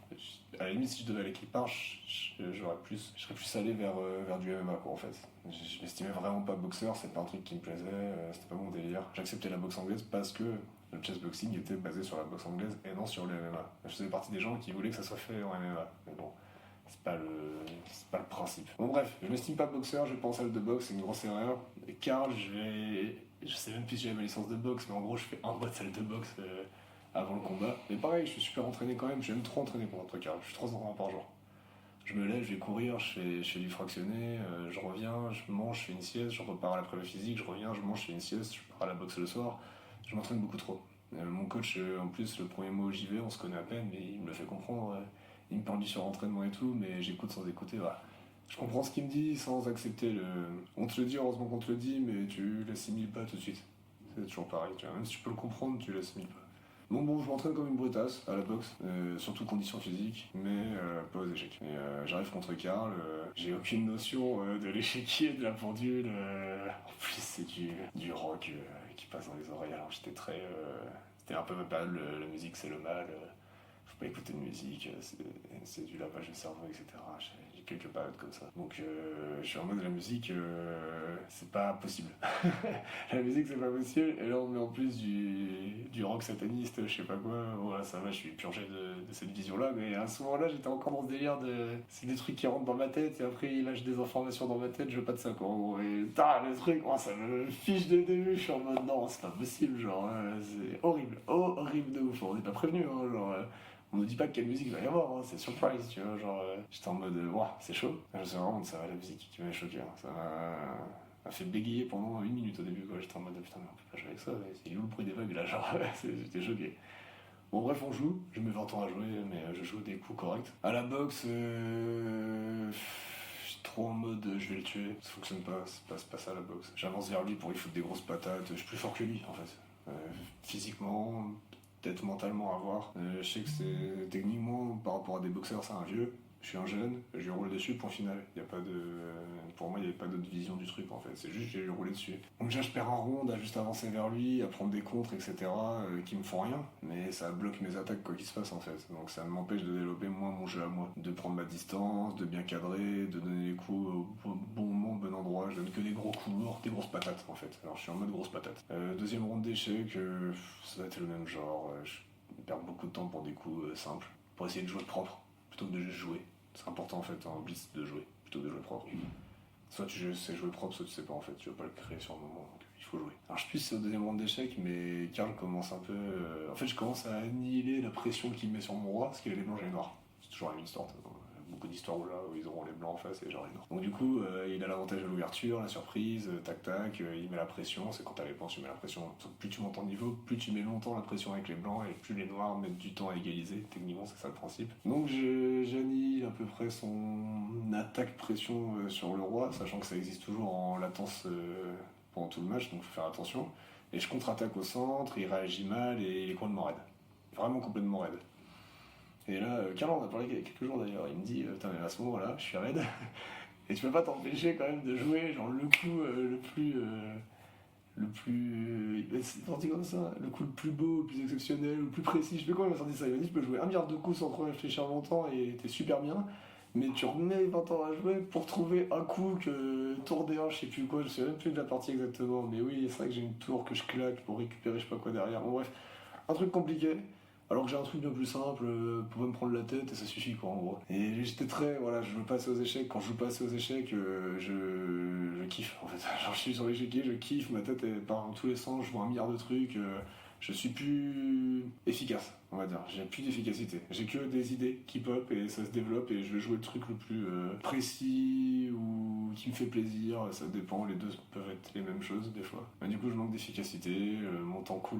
[SPEAKER 2] À la limite, si je devais aller quelque part, je serais plus allé vers du MMA, quoi, en fait. Je m'estimais vraiment pas boxeur, c'est pas un truc qui me plaisait, c'était pas mon délire. J'acceptais la boxe anglaise parce que le chessboxing était basé sur la boxe anglaise et non sur le MMA. Je faisais partie des gens qui voulaient que ça soit fait en MMA. Mais bon. C'est pas le principe. Bon bref, je m'estime pas boxeur, je vais pas en salle de boxe, c'est une grosse erreur. Et Karl, je sais même plus si j'avais ma licence de boxe, mais en gros je fais un mois de salle de boxe avant le combat. Mais pareil, je suis super entraîné quand même, j'aime trop entraîner pour notre Karl, je suis 3 entraînements par jour. Je me lève, je vais courir, je fais du fractionné, je reviens, je mange, je fais une sieste, je repars à la prépa physique, je reviens, je mange, je fais une sieste, je pars à la boxe le soir. Je m'entraîne beaucoup trop. Mon coach, en plus, le premier mot où j'y vais, on se connaît à peine, mais il me le fait comprendre. Il me parle du surentraînement et tout, mais j'écoute sans écouter. Voilà. Je comprends ce qu'il me dit sans accepter le. On te le dit, heureusement qu'on te le dit, mais tu l'assimiles pas tout de suite. C'est toujours pareil, tu vois. Même si tu peux le comprendre, tu l'assimiles pas. Bon, je m'entraîne comme une brutasse à la boxe, surtout conditions physiques, mais pas aux échecs. Et, j'arrive contre Karl, j'ai aucune notion de l'échiquier, de la pendule. En plus, c'est du rock qui passe dans les oreilles, alors j'étais très. C'était un peu ma période, la musique c'est le mal, faut pas écouter de musique, c'est du lavage de cerveau, etc. J'ai quelques périodes comme ça. Donc je suis en mode la musique, c'est pas possible. La musique c'est pas possible, et là on met en plus du rock sataniste, je sais pas quoi, voilà ça va, je suis purgé de cette vision-là, mais à ce moment-là j'étais encore dans ce délire de. C'est des trucs qui rentrent dans ma tête, et après il lâche des informations dans ma tête, je veux pas de ça quoi, en gros. Et le truc, ça me fiche dès le début, je suis en mode non, c'est pas possible, genre, c'est horrible, horrible de ouf, on n'est pas prévenu, hein, genre. On nous dit pas quelle musique il va y avoir, hein, c'est surprise, tu vois, genre, j'étais en mode, ouah, c'est chaud. C'est vraiment ça, la musique qui m'a choqué, hein. Ça m'a fait bégayer pendant 1 minute au début, quoi. J'étais en mode, putain, mais on peut pas jouer avec ça, c'est où le bruit des vagues, là, genre, j'étais choqué. Bon, bref, on joue, je mets 20 ans à jouer, mais je joue des coups corrects. À la boxe, je suis trop en mode, je vais le tuer, ça fonctionne pas, c'est pas ça la boxe. J'avance vers lui pour lui foutre des grosses patates, je suis plus fort que lui, en fait. Physiquement, peut-être mentalement à voir. Je sais que c'est techniquement par rapport à des boxeurs, c'est un vieux. Je suis un jeune, je lui roule dessus, point final. Y a pas de... Pour moi, il n'y avait pas d'autre vision du truc en fait. C'est juste que j'ai lui roulé dessus. Donc déjà, je perds un round à juste avancer vers lui, à prendre des contres, etc. Qui me font rien. Mais ça bloque mes attaques quoi qu'il se passe en fait. Donc ça m'empêche de développer moi mon jeu à moi. De prendre ma distance, de bien cadrer, de donner les coups au bon moment, au bon endroit. Je donne que des gros coups lourds, des grosses patates en fait. Alors je suis en mode grosse patate. Deuxième round d'échecs, ça va être le même genre. Je perds beaucoup de temps pour des coups simples. Pour essayer de jouer propre, plutôt que de juste jouer. C'est important en fait en blitz de jouer, plutôt que de jouer propre. Soit tu sais jouer propre, soit tu sais pas en fait, tu veux pas le créer sur le moment, donc il faut jouer. Alors je suis au deuxième round d'échecs, mais Karl commence un peu. En fait, je commence à annihiler la pression qu'il met sur mon roi, parce qu'il a les blancs, j'ai les noirs. C'est toujours la même histoire, beaucoup d'histoires où ils auront les blancs en face et genre les noirs. Donc du coup, il a l'avantage de l'ouverture, la surprise, tac tac, il met la pression, c'est quand t'as les blancs, tu mets la pression. Plus tu montes en niveau, plus tu mets longtemps la pression avec les blancs, et plus les noirs mettent du temps à égaliser, techniquement c'est ça le principe. Donc j'annihile à peu près son attaque-pression sur le roi, sachant que ça existe toujours en latence pendant tout le match, donc faut faire attention. Et je contre-attaque au centre, il réagit mal et il est complètement raide. Vraiment complètement raide. Et là, Karl en a parlé il y a quelques jours d'ailleurs, il me dit, putain mais à ce moment-là, je suis raide, et tu peux pas t'empêcher quand même de jouer genre le coup c'est sorti comme ça, le coup le plus beau, le plus exceptionnel, le plus précis, je sais pas comment il m'a sorti ça, il m'a dit tu peux jouer 1 milliard de coups sans trop réfléchir longtemps et t'es super bien, mais tu remets 20 ans à jouer pour trouver un coup que tour D1, je sais plus quoi, je sais même plus de la partie exactement, mais oui, c'est vrai que j'ai une tour que je claque pour récupérer je sais pas quoi derrière, bon bref, un truc compliqué. Alors que j'ai un truc bien plus simple, pour me prendre la tête et ça suffit quoi en gros. Et j'étais très, voilà, je veux pas assez aux échecs, quand je joue pas assez aux échecs, je kiffe en fait. Genre je suis sur l'échiquier, je kiffe, ma tête elle part dans tous les sens, je vois 1 milliard de trucs, je suis plus efficace, on va dire. J'ai plus d'efficacité. J'ai que des idées qui pop et ça se développe et je vais jouer le truc le plus précis ou qui me fait plaisir, ça dépend, les deux peuvent être les mêmes choses des fois. Mais du coup je manque d'efficacité, mon temps cool,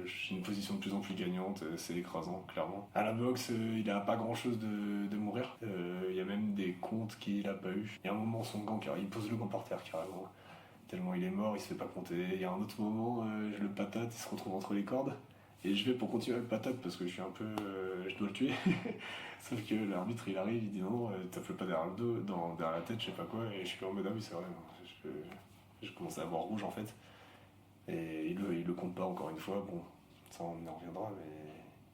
[SPEAKER 2] j'ai une position de plus en plus gagnante, c'est écrasant clairement. À la boxe, il a pas grand chose de mourir, il y a même des comptes qu'il a pas eu. Il y a un moment son gant, il pose le gant par terre carrément. Tellement il est mort, il se fait pas compter. Il y a un autre moment, je le patate, il se retrouve entre les cordes. Et je vais pour continuer avec patate parce que je suis un peu. Je dois le tuer. Sauf que l'arbitre il arrive, il dit non, tape-le pas derrière le dos, derrière la tête, je sais pas quoi. Et je suis en mode ah oui, c'est vrai. Je commence à avoir rouge en fait. Et il le compte pas encore une fois. Bon, ça on en reviendra,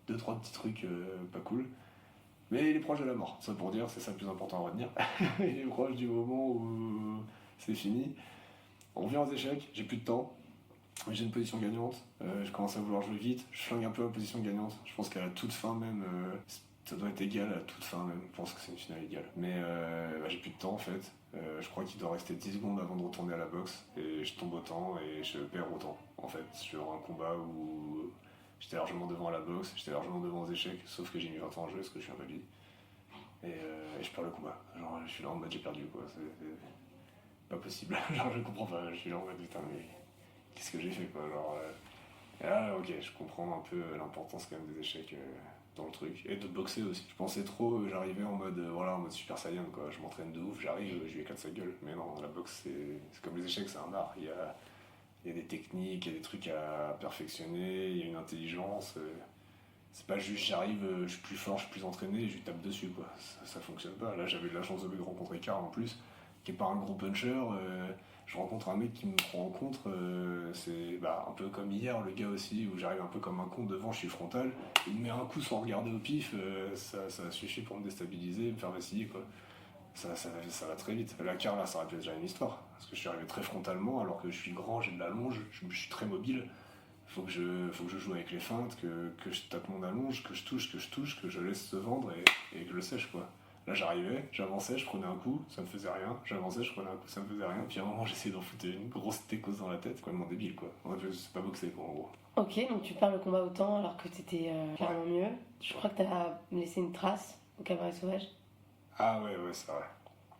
[SPEAKER 2] mais 2-3 petits trucs pas cool. Mais il est proche de la mort, ça pour dire, c'est ça le plus important à retenir. Il est proche du moment où c'est fini. On revient aux échecs, j'ai plus de temps, j'ai une position gagnante, je commence à vouloir jouer vite, je flingue un peu la position gagnante, je pense qu'à la toute fin même, ça doit être égal à la toute fin même, je pense que c'est une finale égale. Mais j'ai plus de temps en fait, je crois qu'il doit rester 10 secondes avant de retourner à la boxe, et je tombe autant et je perds autant en fait, sur un combat où j'étais largement devant à la boxe, j'étais largement devant aux échecs, sauf que j'ai mis 20 ans à jouer parce que je suis un baby. et je perds le combat. Genre, je suis là en mode j'ai perdu quoi. C'est pas possible. Genre, je comprends pas. Je suis là en mode putain, mais qu'est-ce que j'ai fait quoi. Genre, et là, ok, je comprends un peu l'importance quand même des échecs dans le truc. Et de boxer aussi. Je pensais trop, j'arrivais en mode, voilà, en mode Super Saiyan quoi. Je m'entraîne de ouf, j'arrive, je lui éclate sa gueule. Mais non, la boxe c'est comme les échecs, c'est un art. Il y a des techniques, il y a des trucs à perfectionner, il y a une intelligence. C'est pas juste j'arrive, je suis plus fort, je suis plus entraîné et je lui tape dessus quoi. Ça fonctionne pas. Là j'avais de la chance de rencontrer Karl en plus, qui est pas un gros puncher. Je rencontre un mec qui me rencontre, c'est un peu comme hier, le gars aussi, où j'arrive un peu comme un con devant, je suis frontal, il me met un coup sans regarder au pif, ça suffit pour me déstabiliser, me faire vaciller quoi. Ça va très vite. Là, Karl, là, ça aurait pu être déjà une histoire. Parce que je suis arrivé très frontalement, alors que je suis grand, j'ai de la longe, je suis très mobile. Faut que je joue avec les feintes, que je tape mon allonge, que je touche, que je laisse se vendre et que je le sèche quoi. Là j'arrivais, j'avançais, je prenais un coup, ça me faisait rien, j'avançais, je prenais un coup, ça me faisait rien, puis à un moment j'essayais d'en foutre une grosse técose dans la tête, complètement débile quoi. En fait, c'est pas boxer quoi en gros.
[SPEAKER 3] Ok, donc tu perds le combat autant alors que t'étais clairement mieux. Je crois que t'as laissé une trace au cabaret sauvage.
[SPEAKER 2] Ah ouais, c'est vrai.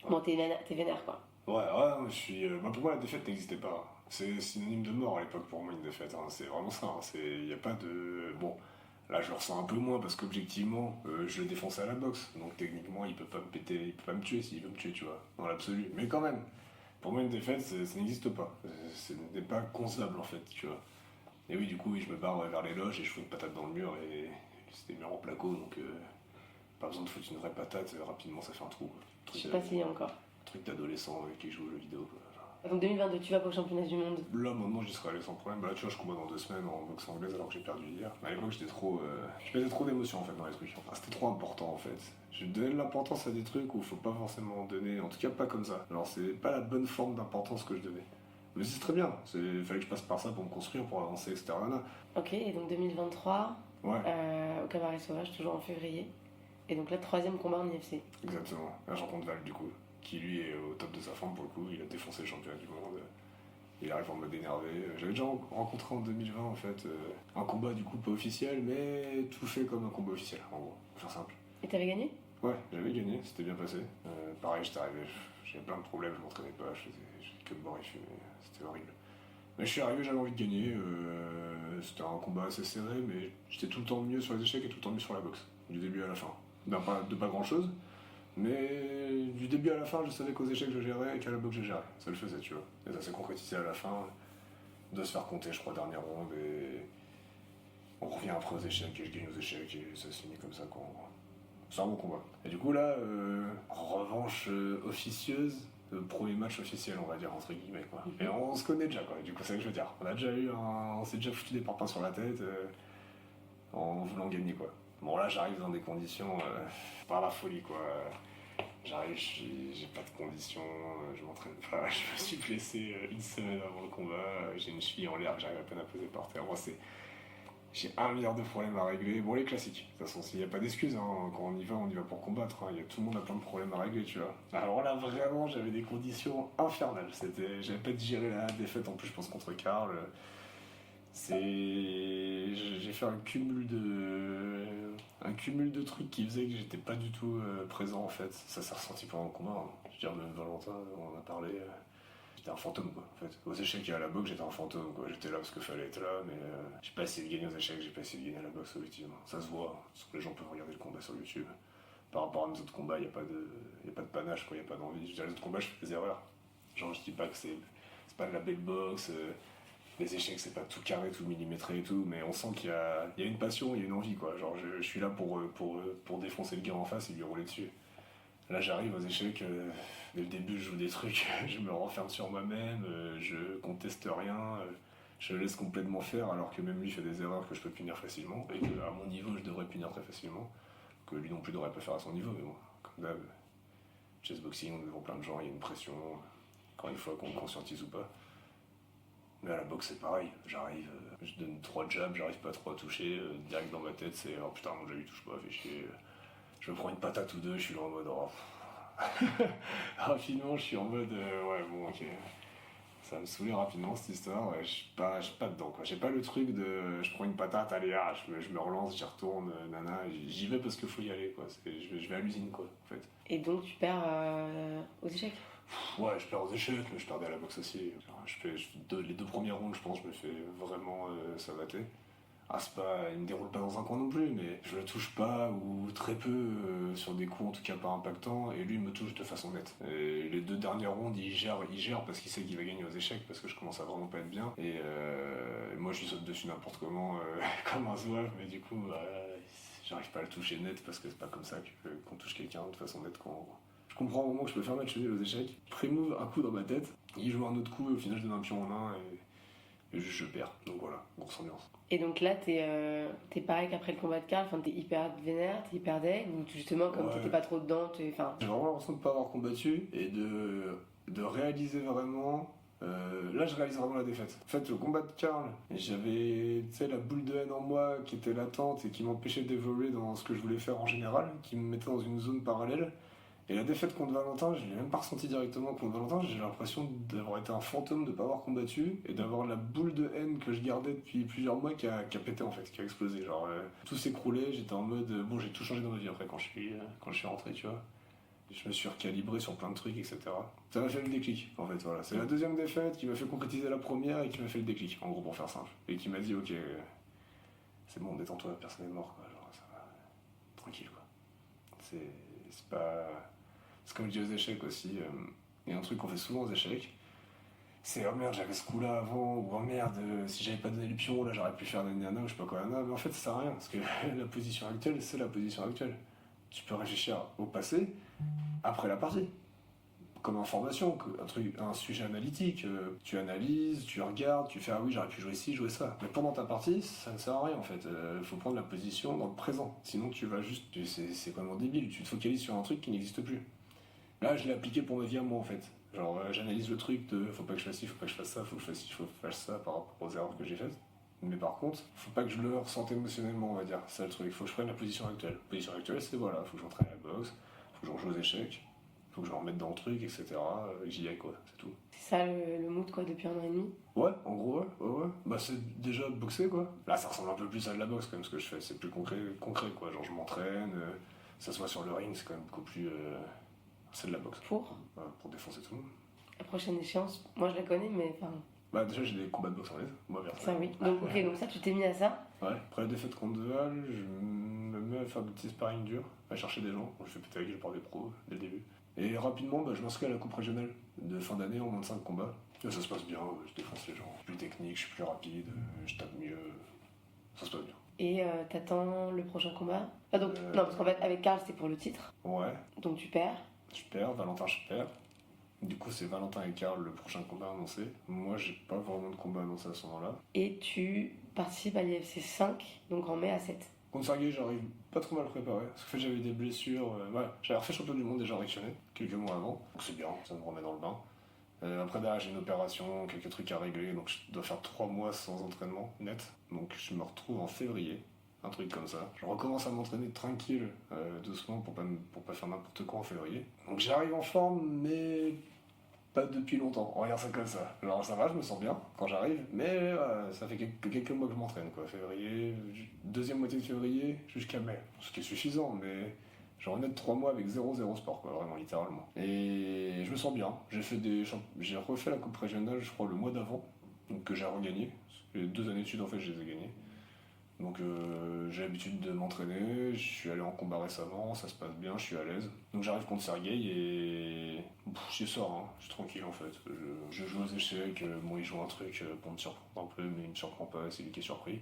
[SPEAKER 3] Bon, t'es vénère quoi.
[SPEAKER 2] Ouais, je suis. Pour moi la défaite n'existait pas. C'est synonyme de mort à l'époque pour moi une défaite, hein. C'est vraiment ça. Il n'y a pas de. Bon, là je le ressens un peu moins parce qu'objectivement je le défonçais à la boxe. Donc techniquement il peut pas me péter, il peut pas me tuer s'il veut me tuer, tu vois, dans l'absolu. Mais quand même, pour moi une défaite ça n'existe pas. Ce n'est pas concevable en fait, tu vois. Et oui, du coup, oui, je me barre vers les loges et je fous une patate dans le mur et c'est des murs en placo donc pas besoin de foutre une vraie patate, rapidement ça fait un trou.
[SPEAKER 3] Je sais pas s'il y a encore.
[SPEAKER 2] Truc d'adolescent qui joue aux jeux vidéo quoi.
[SPEAKER 3] Donc 2022, tu vas pour le championnat du monde.
[SPEAKER 2] Là, maintenant, j'y serais allé sans problème. Bah, là, tu vois, je combats dans 2 semaines en boxe anglaise alors que j'ai perdu hier. Mais à l'époque, j'étais trop. Je mettais trop d'émotions en fait dans les trucs. Enfin, c'était trop important en fait. Je donnais de l'importance à des trucs où il faut pas forcément donner. En tout cas, pas comme ça. Alors, c'est pas la bonne forme d'importance que je donnais. Mais c'est très bien. Il fallait que je passe par ça pour me construire, pour avancer, etc.
[SPEAKER 3] Ok, et donc 2023,
[SPEAKER 2] Ouais,
[SPEAKER 3] au cabaret sauvage, toujours en février. Et donc là, 3e combat en IFC.
[SPEAKER 2] exactement. Là, je rencontre Val du coup, qui lui est au top de sa forme pour le coup. Il a défoncé le championnat du monde. Il arrive en mode énervé. J'avais déjà rencontré en 2020 en fait un combat du coup pas officiel, mais tout fait comme un combat officiel en gros, pour faire simple.
[SPEAKER 3] Et t'avais gagné?
[SPEAKER 2] Ouais, j'avais gagné, c'était bien passé. Pareil, j'étais arrivé, j'avais plein de problèmes, je m'entraînais pas, je faisais que de boire et fumer, c'était horrible. Mais je suis arrivé, j'avais envie de gagner. C'était un combat assez serré, mais j'étais tout le temps mieux sur les échecs et tout le temps mieux sur la boxe, du début à la fin. De pas grand chose, mais du début à la fin, je savais qu'aux échecs je gérais et qu'à la boxe je gérais. Ça le faisait, tu vois. Et ça s'est concrétisé à la fin, de se faire compter, je crois, dernière ronde, et on revient après aux échecs, et je gagne aux échecs, et ça se finit comme ça. C'est un bon combat. Et du coup, là, revanche officieuse, premier match officiel, on va dire, entre guillemets, quoi. Et on se connaît déjà, quoi. Du coup, c'est ça que je veux dire. On s'est déjà foutu des parpaings sur la tête en voulant gagner, quoi. Bon, là, j'arrive dans des conditions pas la folie, quoi. J'arrive, j'ai pas de conditions, je m'entraîne pas, je me suis blessé une semaine avant le combat, j'ai une cheville en l'air que j'arrive à peine à poser par terre. Moi, j'ai 1 milliard de problèmes à régler. Bon, les classiques. De toute façon, il n'y a pas d'excuses, hein. Quand on y va pour combattre. Hein. Tout le monde a plein de problèmes à régler, tu vois. Alors là, vraiment, j'avais des conditions infernales. J'avais pas digéré la défaite, en plus, je pense, contre Karl. J'ai fait un cumul de trucs qui faisait que j'étais pas du tout présent, en fait. Ça s'est ressenti pendant le combat. Hein. Je veux dire, même Valentin, on en a parlé. J'étais un fantôme quoi en fait. Aux échecs et à la boxe j'étais un fantôme quoi. J'étais là parce qu'il fallait être là, mais j'ai pas essayé de gagner aux échecs, j'ai pas essayé de gagner à la boxe objectivement. Ça se voit, hein. Les gens peuvent regarder le combat sur YouTube. Par rapport à mes autres combats, y a pas de panache quoi, y a pas d'envie. Je veux dire, les autres combats je fais des erreurs. Genre je dis pas que c'est pas de la belle boxe, les échecs c'est pas tout carré, tout millimétré et tout, mais on sent qu'il y a une passion, il y a une envie quoi. Genre je suis là pour défoncer le gars en face et lui rouler dessus. Là, j'arrive aux échecs, dès le début, je joue des trucs, je me renferme sur moi-même, je conteste rien, je le laisse complètement faire, alors que même lui fait des erreurs que je peux punir facilement, et qu'à mon niveau, je devrais punir très facilement, que lui non plus devrait pas faire à son niveau, mais bon, comme d'hab, chessboxing, on est devant plein de gens, il y a une pression, encore une fois, qu'on le conscientise ou pas. Mais à la boxe, c'est pareil, j'arrive, je donne 3 jabs, j'arrive pas trop à toucher, direct dans ma tête, c'est « Oh putain, mon jab il touche pas, fait chier ». Je me prends une patate ou deux, je suis là en mode oh. Rapidement, je suis en mode ouais, bon, ok. Ça va me saouler rapidement cette histoire, ouais, je suis pas dedans quoi. J'ai pas le truc de je prends une patate, allez, je me relance, j'y retourne, nana, j'y vais parce qu'il faut y aller quoi. Je vais à l'usine quoi en fait.
[SPEAKER 3] Et donc tu perds aux échecs.
[SPEAKER 2] Ouais, je perds aux échecs, mais je perdais à la boxe aussi. Les deux premières rondes, je pense, je me fais vraiment savater. Ah, c'est pas, il me déroule pas dans un coin non plus, mais je le touche pas ou très peu sur des coups en tout cas pas impactants, et lui il me touche de façon nette. Et les deux dernières rondes, il gère parce qu'il sait qu'il va gagner aux échecs parce que je commence à vraiment pas être bien. Et moi je lui saute dessus n'importe comment, comme un zouave, mais du coup, j'arrive pas à le toucher net parce que c'est pas comme ça qu'on touche quelqu'un de façon nette quand. Je comprends au moment que je peux faire match nul aux échecs. Pré-move un coup dans ma tête, il joue un autre coup et au final je donne un pion en main et juste je perds. Donc voilà, grosse ambiance.
[SPEAKER 3] Et donc là, t'es pareil qu'après le combat de Karl, enfin, t'es hyper vénère, t'es hyper deg, ou justement, comme
[SPEAKER 2] Ouais.
[SPEAKER 3] t'étais pas trop dedans, enfin.
[SPEAKER 2] J'ai vraiment l'impression de ne pas avoir combattu et de réaliser vraiment. Là, je réalise vraiment la défaite. En fait, le combat de Karl, j'avais la boule de haine en moi qui était latente et qui m'empêchait d'évoluer dans ce que je voulais faire en général, qui me mettait dans une zone parallèle. Et la défaite contre Valentin, je l'ai même pas ressenti directement contre Valentin, j'ai l'impression d'avoir été un fantôme, de ne pas avoir combattu, et d'avoir la boule de haine que je gardais depuis plusieurs mois qui a pété en fait, qui a explosé. Genre, tout s'écroulait, j'étais en mode, bon, j'ai tout changé dans ma vie après quand je suis rentré, tu vois. Je me suis recalibré sur plein de trucs, etc. Ça m'a fait le déclic, en fait, voilà. C'est la deuxième défaite qui m'a fait concrétiser la première et qui m'a fait le déclic, en gros, pour faire simple. Et qui m'a dit, ok, c'est bon, détends-toi, personne n'est mort, quoi. Genre, ça va, tranquille, quoi. C'est pas. C'est comme je dis aux échecs aussi. Il y a un truc qu'on fait souvent aux échecs. C'est oh merde, j'avais ce coup-là avant, ou oh merde, si j'avais pas donné le pion, là j'aurais pu faire nana ou je sais pas quoi, nana. Mais en fait, ça sert à rien, parce que la position actuelle, c'est la position actuelle. Tu peux réfléchir au passé après la partie. Comme information, un sujet analytique. Tu analyses, tu regardes, tu fais ah oui, j'aurais pu jouer ci, jouer ça. Mais pendant ta partie, ça ne sert à rien en fait. Il faut prendre la position dans le présent. Sinon, tu vas juste. C'est vraiment débile. Tu te focalises sur un truc qui n'existe plus. Là, je l'ai appliqué pour ma vie à moi en fait. Genre, j'analyse le truc de faut pas que je fasse ci, faut pas que je fasse ça, faut que je fasse ci, faut que je fasse ça par rapport aux erreurs que j'ai faites. Mais par contre, faut pas que je le ressente émotionnellement, on va dire. C'est le truc. Faut que je prenne la position actuelle. La position actuelle, c'est voilà, faut que j'entraîne à la boxe, faut que je rejoue aux échecs, faut que je me remette dans le truc, etc. J'y aille quoi, c'est tout.
[SPEAKER 3] C'est ça le mood quoi depuis 1 an et demi.
[SPEAKER 2] Ouais, en gros, ouais. Bah, c'est déjà boxer quoi. Là, ça ressemble un peu plus à de la boxe quand même ce que je fais. C'est plus concret quoi. Genre, je m'entraîne, ça soit sur le ring, c'est quand même beaucoup plus. C'est de la boxe. Pour défoncer tout le monde.
[SPEAKER 3] La prochaine échéance, moi je la connais, mais enfin.
[SPEAKER 2] Bah, déjà, j'ai des combats de boxe en l'aise, moi,
[SPEAKER 3] Ça oui. Donc, ok, donc ça, tu t'es mis à ça.
[SPEAKER 2] Ouais, après la défaite contre Val, je me mets à faire des petits sparring durs, à chercher des gens. Je fais péter la gueule par des pros dès le début. Et rapidement, bah, je m'inscris à la coupe régionale de fin d'année en moins de 5 combats. Et ça se passe bien, je défonce les gens. Je suis plus technique, je suis plus rapide, je tape mieux. Ça se passe bien.
[SPEAKER 3] Et t'attends le prochain combat. Ah, donc, non, parce qu'en fait, avec Karl, c'était pour le titre.
[SPEAKER 2] Ouais.
[SPEAKER 3] Donc tu perds.
[SPEAKER 2] Je perds, Valentin, je perds. Du coup, c'est Valentin et Karl le prochain combat annoncé. Moi, j'ai pas vraiment de combat annoncé à ce moment-là.
[SPEAKER 3] Et tu participes à l'IFC 5, donc en mai à 7.
[SPEAKER 2] Contre Sergei, j'arrive pas trop mal préparé. Parce qu'en fait, j'avais des blessures. Voilà, j'avais refait champion du monde déjà réactionné quelques mois avant. Donc c'est bien, ça me remet dans le bain. Après, derrière, j'ai une opération, quelques trucs à régler. Donc je dois faire 3 mois sans entraînement net. Donc je me retrouve en février. Un truc comme ça. Je recommence à m'entraîner tranquille, doucement, pour pas faire n'importe quoi en février. Donc j'arrive en forme, mais pas depuis longtemps. On va dire ça comme ça. Alors ça va, je me sens bien quand j'arrive, mais ça fait quelques mois que je m'entraîne, quoi. Février, deuxième moitié de février jusqu'à mai. Ce qui est suffisant, mais j'en ai 3 mois avec 0 sport, quoi, vraiment, littéralement. Et je me sens bien. J'ai refait la coupe régionale, je crois, le mois d'avant, donc que j'ai regagné. Les 2 années de suite, en fait, je les ai gagnées. Donc j'ai l'habitude de m'entraîner, je suis allé en combat récemment, ça se passe bien, je suis à l'aise. Donc j'arrive contre Sergei et j'y sors, hein. Je suis tranquille en fait. Je joue aux échecs, bon il joue un truc pour me surprendre un peu, mais il me surprend pas, c'est lui qui est surpris.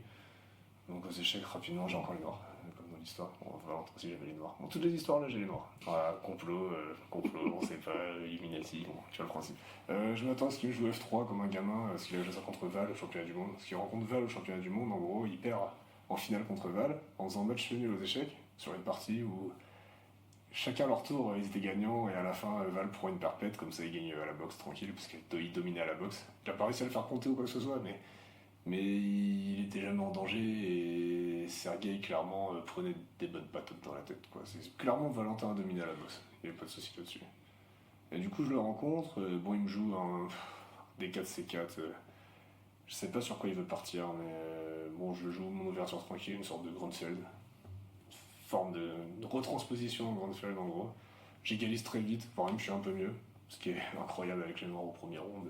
[SPEAKER 2] Donc aux échecs rapidement j'ai encore les noirs, comme dans l'histoire. Bon, Valentin aussi j'avais les noirs. Dans toutes les histoires là j'ai les noirs. Voilà, complot, on sait pas, Illuminati, bon, tu vois le principe. Je m'attends à ce qu'il joue F3 comme un gamin, parce qu'il a joué ça contre Val au championnat du monde. Parce qu'il rencontre Val au championnat du monde, en gros il perd en finale contre Val, en faisant match nul aux échecs, sur une partie où chacun leur tour, ils étaient gagnants, et à la fin, Val prend une perpète, comme ça il gagne à la boxe tranquille, parce qu'il dominait à la boxe. Il a pas réussi à le faire compter ou quoi que ce soit, mais il était jamais en danger, et Sergei, clairement, prenait des bonnes patates dans la tête, quoi. C'est clairement Valentin a dominé à la boxe, il n'y avait pas de souci là-dessus. Et du coup, je le rencontre, bon, il me joue un des 4C4. Je sais pas sur quoi il veut partir, mais bon, je joue mon ouverture tranquille, une sorte de Grunfeld. Forme de retransposition en Grunfeld en gros. J'égalise très vite, voire même je suis un peu mieux. Ce qui est incroyable avec les noirs au premier round,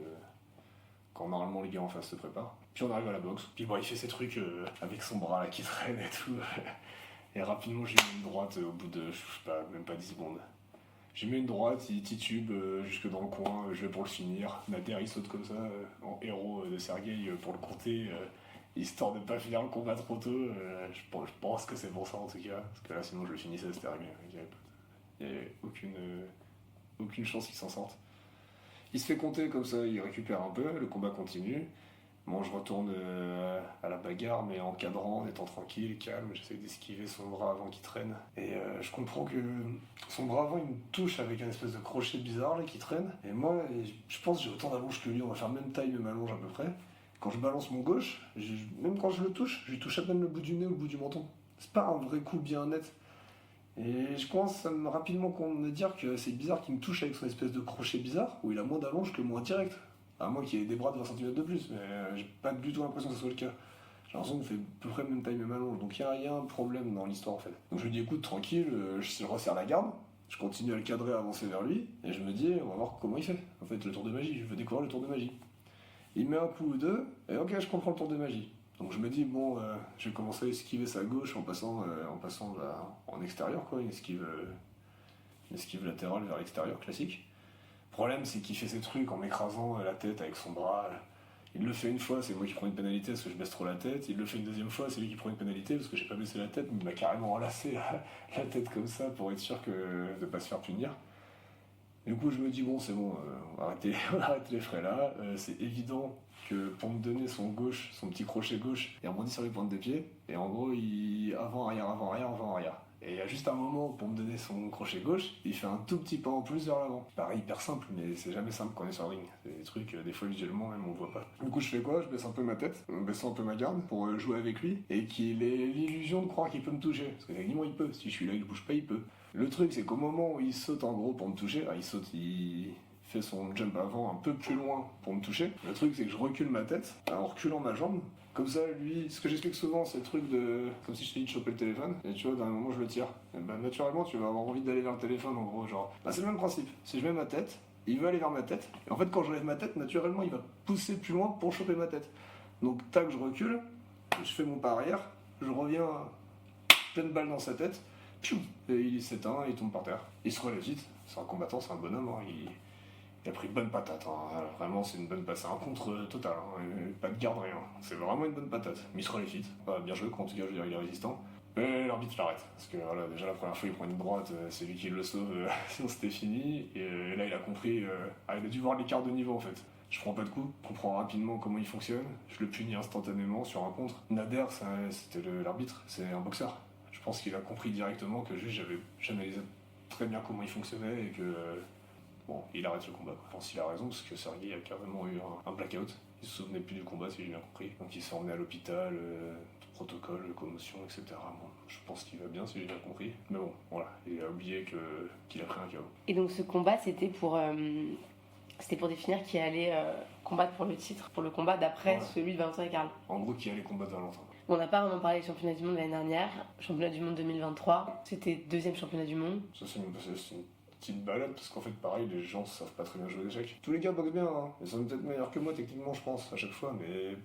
[SPEAKER 2] quand normalement les gars en face se préparent. Puis on arrive à la boxe, puis bon, il fait ses trucs avec son bras là qui traîne et tout. Et rapidement j'ai mis une droite au bout de, je sais pas, même pas 10 secondes. J'ai mis une droite, il titube jusque dans le coin, je vais pour le finir. Nader il saute comme ça, en héros de Sergueï pour le compter, histoire de pas finir le combat trop tôt. Je pense que c'est pour ça en tout cas, parce que là sinon je le finissais, c'était réglé. Il n'y avait aucune chance qu'il s'en sorte. Il se fait compter comme ça, il récupère un peu, le combat continue. Bon, je retourne à la bagarre, mais en cadrant, en étant tranquille, calme, j'essaie d'esquiver son bras avant qu'il traîne. Et je comprends que son bras avant, il me touche avec un espèce de crochet bizarre là, qui traîne. Et moi, je pense que j'ai autant d'allonge que lui, on va faire même taille, même allonge à peu près. Quand je balance mon gauche, même quand je le touche, je lui touche à peine le bout du nez ou le bout du menton. C'est pas un vrai coup bien net. Et je commence rapidement à me dire que c'est bizarre qu'il me touche avec son espèce de crochet bizarre, où il a moins d'allonge que moi direct. À moins qu'il ait des bras de 20 cm de plus, mais j'ai pas du tout l'impression que ce soit le cas. J'ai l'impression qu'on fait à peu près même taille, même allonge. Donc il y a un problème dans l'histoire en fait. Donc je lui dis écoute, tranquille, je resserre la garde, je continue à le cadrer, à avancer vers lui, et je me dis on va voir comment il fait. En fait, le tour de magie, je veux découvrir le tour de magie. Il met un coup ou deux, et ok, je comprends le tour de magie. Donc je me dis, bon, je vais commencer à esquiver sa gauche en passant en extérieur, quoi, une esquive latérale vers l'extérieur, classique. Le problème, c'est qu'il fait ses trucs en m'écrasant la tête avec son bras. Il le fait une fois, c'est moi qui prends une pénalité parce que je baisse trop la tête. Il le fait une deuxième fois, c'est lui qui prend une pénalité parce que j'ai pas baissé la tête, mais il m'a carrément enlacé la tête comme ça pour être sûr de pas se faire punir. Du coup, je me dis, bon, c'est bon, on va arrêter les frais là. C'est évident que pour me donner son petit crochet gauche, il rebondit sur les pointes de pied. Et en gros, il avant, arrière, avant, arrière, avant, arrière. Et il y a juste un moment pour me donner son crochet gauche, il fait un tout petit pas en plus vers l'avant. Pareil, hyper simple, mais c'est jamais simple quand on est sur le ring. C'est des trucs, des fois visuellement même on voit pas. Du coup, je fais quoi? Je baisse un peu ma tête, en baissant un peu ma garde pour jouer avec lui et qu'il ait l'illusion de croire qu'il peut me toucher. Parce que techniquement, il peut. Si je suis là, il bouge pas, il peut. Le truc, c'est qu'au moment où il saute en gros pour me toucher, il fait son jump avant un peu plus loin pour me toucher. Le truc, c'est que je recule ma tête en reculant ma jambe. Comme ça, lui, ce que j'explique souvent, c'est le truc de. Comme si je t'ai dit de choper le téléphone, et tu vois, d'un moment, je le tire. Et bah, naturellement, tu vas avoir envie d'aller vers le téléphone, en gros, genre. Bah, c'est le même principe. Si je mets ma tête, il veut aller vers ma tête. Et en fait, quand je lève ma tête, naturellement, il va pousser plus loin pour choper ma tête. Donc, tac, je recule, je fais mon pas arrière, je reviens pleine balle dans sa tête, piou, et il s'éteint, il tombe par terre. Il se relève vite, c'est un combattant, c'est un bonhomme, hein. Il a pris une bonne patate, hein. Vraiment c'est une bonne patate, c'est un contre total, hein. Pas de garde, rien. C'est vraiment une bonne patate. Mais il se relève vite, bien joué, en tout cas je veux dire il est résistant. Mais l'arbitre l'arrête, parce que voilà, déjà la première fois il prend une droite, c'est lui qui le sauve, sinon c'était fini. Et là il a compris, il a dû voir l'écart de niveau en fait. Je prends pas de coup, je comprends rapidement comment il fonctionne, je le punis instantanément sur un contre. Nader, c'était l'arbitre, c'est un boxeur. Je pense qu'il a compris directement que juste j'analysais très bien comment il fonctionnait et que bon, il arrête le combat. Je pense qu'il a raison parce que Sergueï a carrément eu un blackout. Il se souvenait plus du combat si j'ai bien compris. Donc il s'est emmené à l'hôpital, protocole, commotion, etc. Bon, je pense qu'il va bien si j'ai bien compris. Mais bon, voilà, il a oublié qu'il a pris un KO.
[SPEAKER 3] Et donc ce combat, c'était pour définir qui allait combattre pour le titre, pour le combat d'après celui de Valentin et Karl.
[SPEAKER 2] En gros, qui allait combattre Valentin.
[SPEAKER 3] On n'a pas vraiment parlé des championnats du monde l'année dernière. Championnat du monde 2023, c'était deuxième championnat du monde.
[SPEAKER 2] Ça, c'est une petite balade parce qu'en fait, pareil, les gens savent pas très bien jouer aux échecs. Tous les gars boxent bien, hein. Ils sont peut-être meilleurs que moi techniquement, je pense, à chaque fois, mais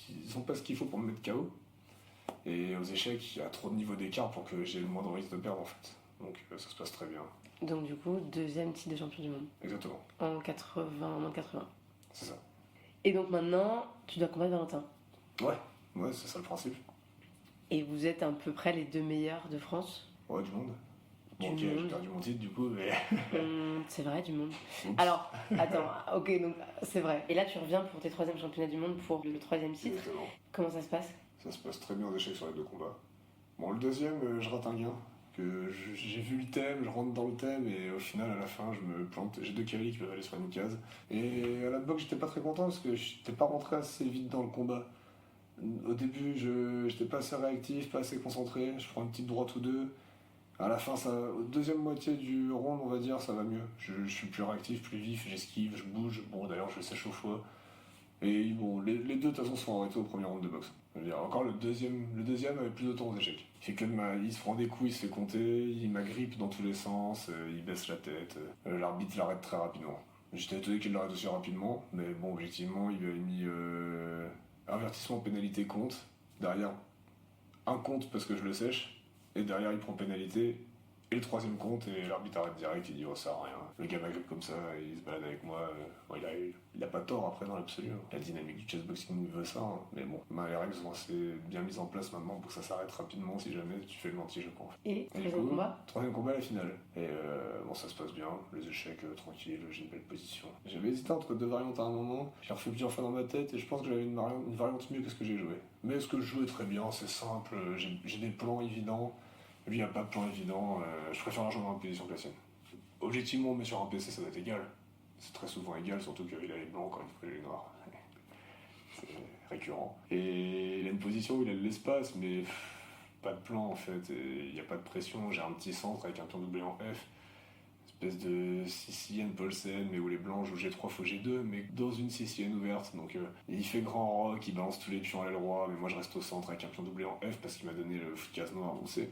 [SPEAKER 2] ils ont pas ce qu'il faut pour me mettre KO. Et aux échecs, il y a trop de niveau d'écart pour que j'ai le moindre risque de perdre en fait. Donc ça se passe très bien.
[SPEAKER 3] Donc du coup, deuxième titre de champion du monde.
[SPEAKER 2] Exactement.
[SPEAKER 3] En moins de 80.
[SPEAKER 2] C'est ça.
[SPEAKER 3] Et donc maintenant, tu dois combattre Valentin.
[SPEAKER 2] Ouais, c'est ça le principe.
[SPEAKER 3] Et vous êtes à peu près les deux meilleurs de France?
[SPEAKER 2] Ouais, du monde. Bon, ok, j'ai perdu mon titre du coup, mais.
[SPEAKER 3] C'est vrai, du monde.
[SPEAKER 2] Oups.
[SPEAKER 3] Alors, attends, ok, donc c'est vrai. Et là, tu reviens pour tes troisième championnats du monde pour le troisième titre.
[SPEAKER 2] Exactement.
[SPEAKER 3] Comment ça se passe?
[SPEAKER 2] Ça se passe très bien aux échecs sur les deux combats. Bon, le deuxième, je rate un gain. J'ai vu le thème, je rentre dans le thème et au final à la fin je me plante. J'ai deux cavaliers qui peuvent aller sur une case. Et à la boxe j'étais pas très content parce que j'étais pas rentré assez vite dans le combat. Au début j'étais pas assez réactif, pas assez concentré, je prends une petite droite ou deux. À la fin, deuxième moitié du round, on va dire, ça va mieux. Je suis plus réactif, plus vif, j'esquive, je bouge. Bon, d'ailleurs, je sèche au foie. Et bon, les deux, de toute façon, se sont arrêtés au premier round de boxe. Je veux dire, encore le deuxième avait plus de temps aux échecs. Il se prend des coups, il se fait compter, il m'agrippe dans tous les sens, il baisse la tête. L'arbitre l'arrête très rapidement. J'étais étonné qu'il l'arrête aussi rapidement, mais bon, objectivement, il lui avait mis avertissement, pénalité, compte. Derrière, un compte parce que je le sèche, et derrière, il prend pénalité. Et le troisième compte, et l'arbitre arrête direct, il dit oh ça sert à rien. Le gars m'agrippe comme ça, il se balade avec moi. Bon, il a pas tort après dans l'absolu. Hein. La dynamique du chessboxing veut ça, hein. Mais bon, les règles sont assez bien mises en place maintenant pour que ça s'arrête rapidement si jamais tu fais le anti-jeu.
[SPEAKER 3] Et troisième combat
[SPEAKER 2] Troisième combat, la finale. Et bon, ça se passe bien, les échecs tranquilles, j'ai une belle position. J'avais hésité entre deux variantes à un moment, j'ai refait plusieurs fois dans ma tête et je pense que j'avais une variante mieux que ce que j'ai joué. Mais ce que je jouais très bien, c'est simple, j'ai des plans évidents. Lui, il n'y a pas de plan évident, je préfère largement dans une position que la sienne. Objectivement, mais sur un PC, ça doit être égal. C'est très souvent égal, surtout qu'il a les blancs quand il faut les noirs. C'est récurrent. Et il a une position où il a de l'espace, mais pas de plan en fait. Il n'y a pas de pression. J'ai un petit centre avec un pion doublé en F. Espèce de Sicilienne Paulsen, mais où les blancs jouent G3 fois G2, mais dans une Sicilienne ouverte. Donc il fait grand rock, il balance tous les pions à l'aile roi, mais moi je reste au centre avec un pion doublé en F parce qu'il m'a donné le case noir. Donc c'est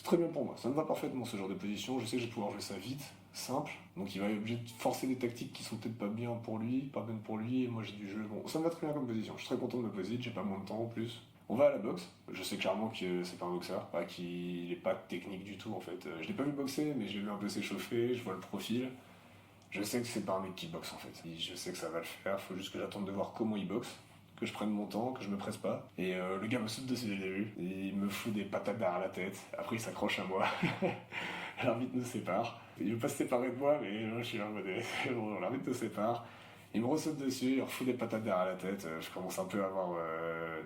[SPEAKER 2] très bien pour moi, ça me va parfaitement ce genre de position, je sais que je vais pouvoir jouer ça vite, simple, donc il va être obligé de forcer des tactiques qui sont peut-être pas bien pour lui, pas bonnes pour lui, et moi j'ai du jeu, bon, ça me va très bien comme position, je suis très content de me poser, j'ai pas moins de temps en plus. On va à la boxe, je sais clairement que c'est pas un boxeur, qu'il est pas technique du tout en fait, je l'ai pas vu boxer, mais j'ai vu un peu s'échauffer, je vois le profil, je sais que c'est pas un mec qui boxe en fait, je sais que ça va le faire, faut juste que j'attende de voir comment il boxe. Que je prenne mon temps, que je me presse pas. Et le gars me saute dessus dès le début. Il me fout des patates derrière la tête. Après, il s'accroche à moi. L'arbitre nous sépare. Il veut pas se séparer de moi, mais je suis là en mode bon, l'arbitre nous sépare. Il me ressaute dessus, il refout des patates derrière la tête. Je commence un peu à avoir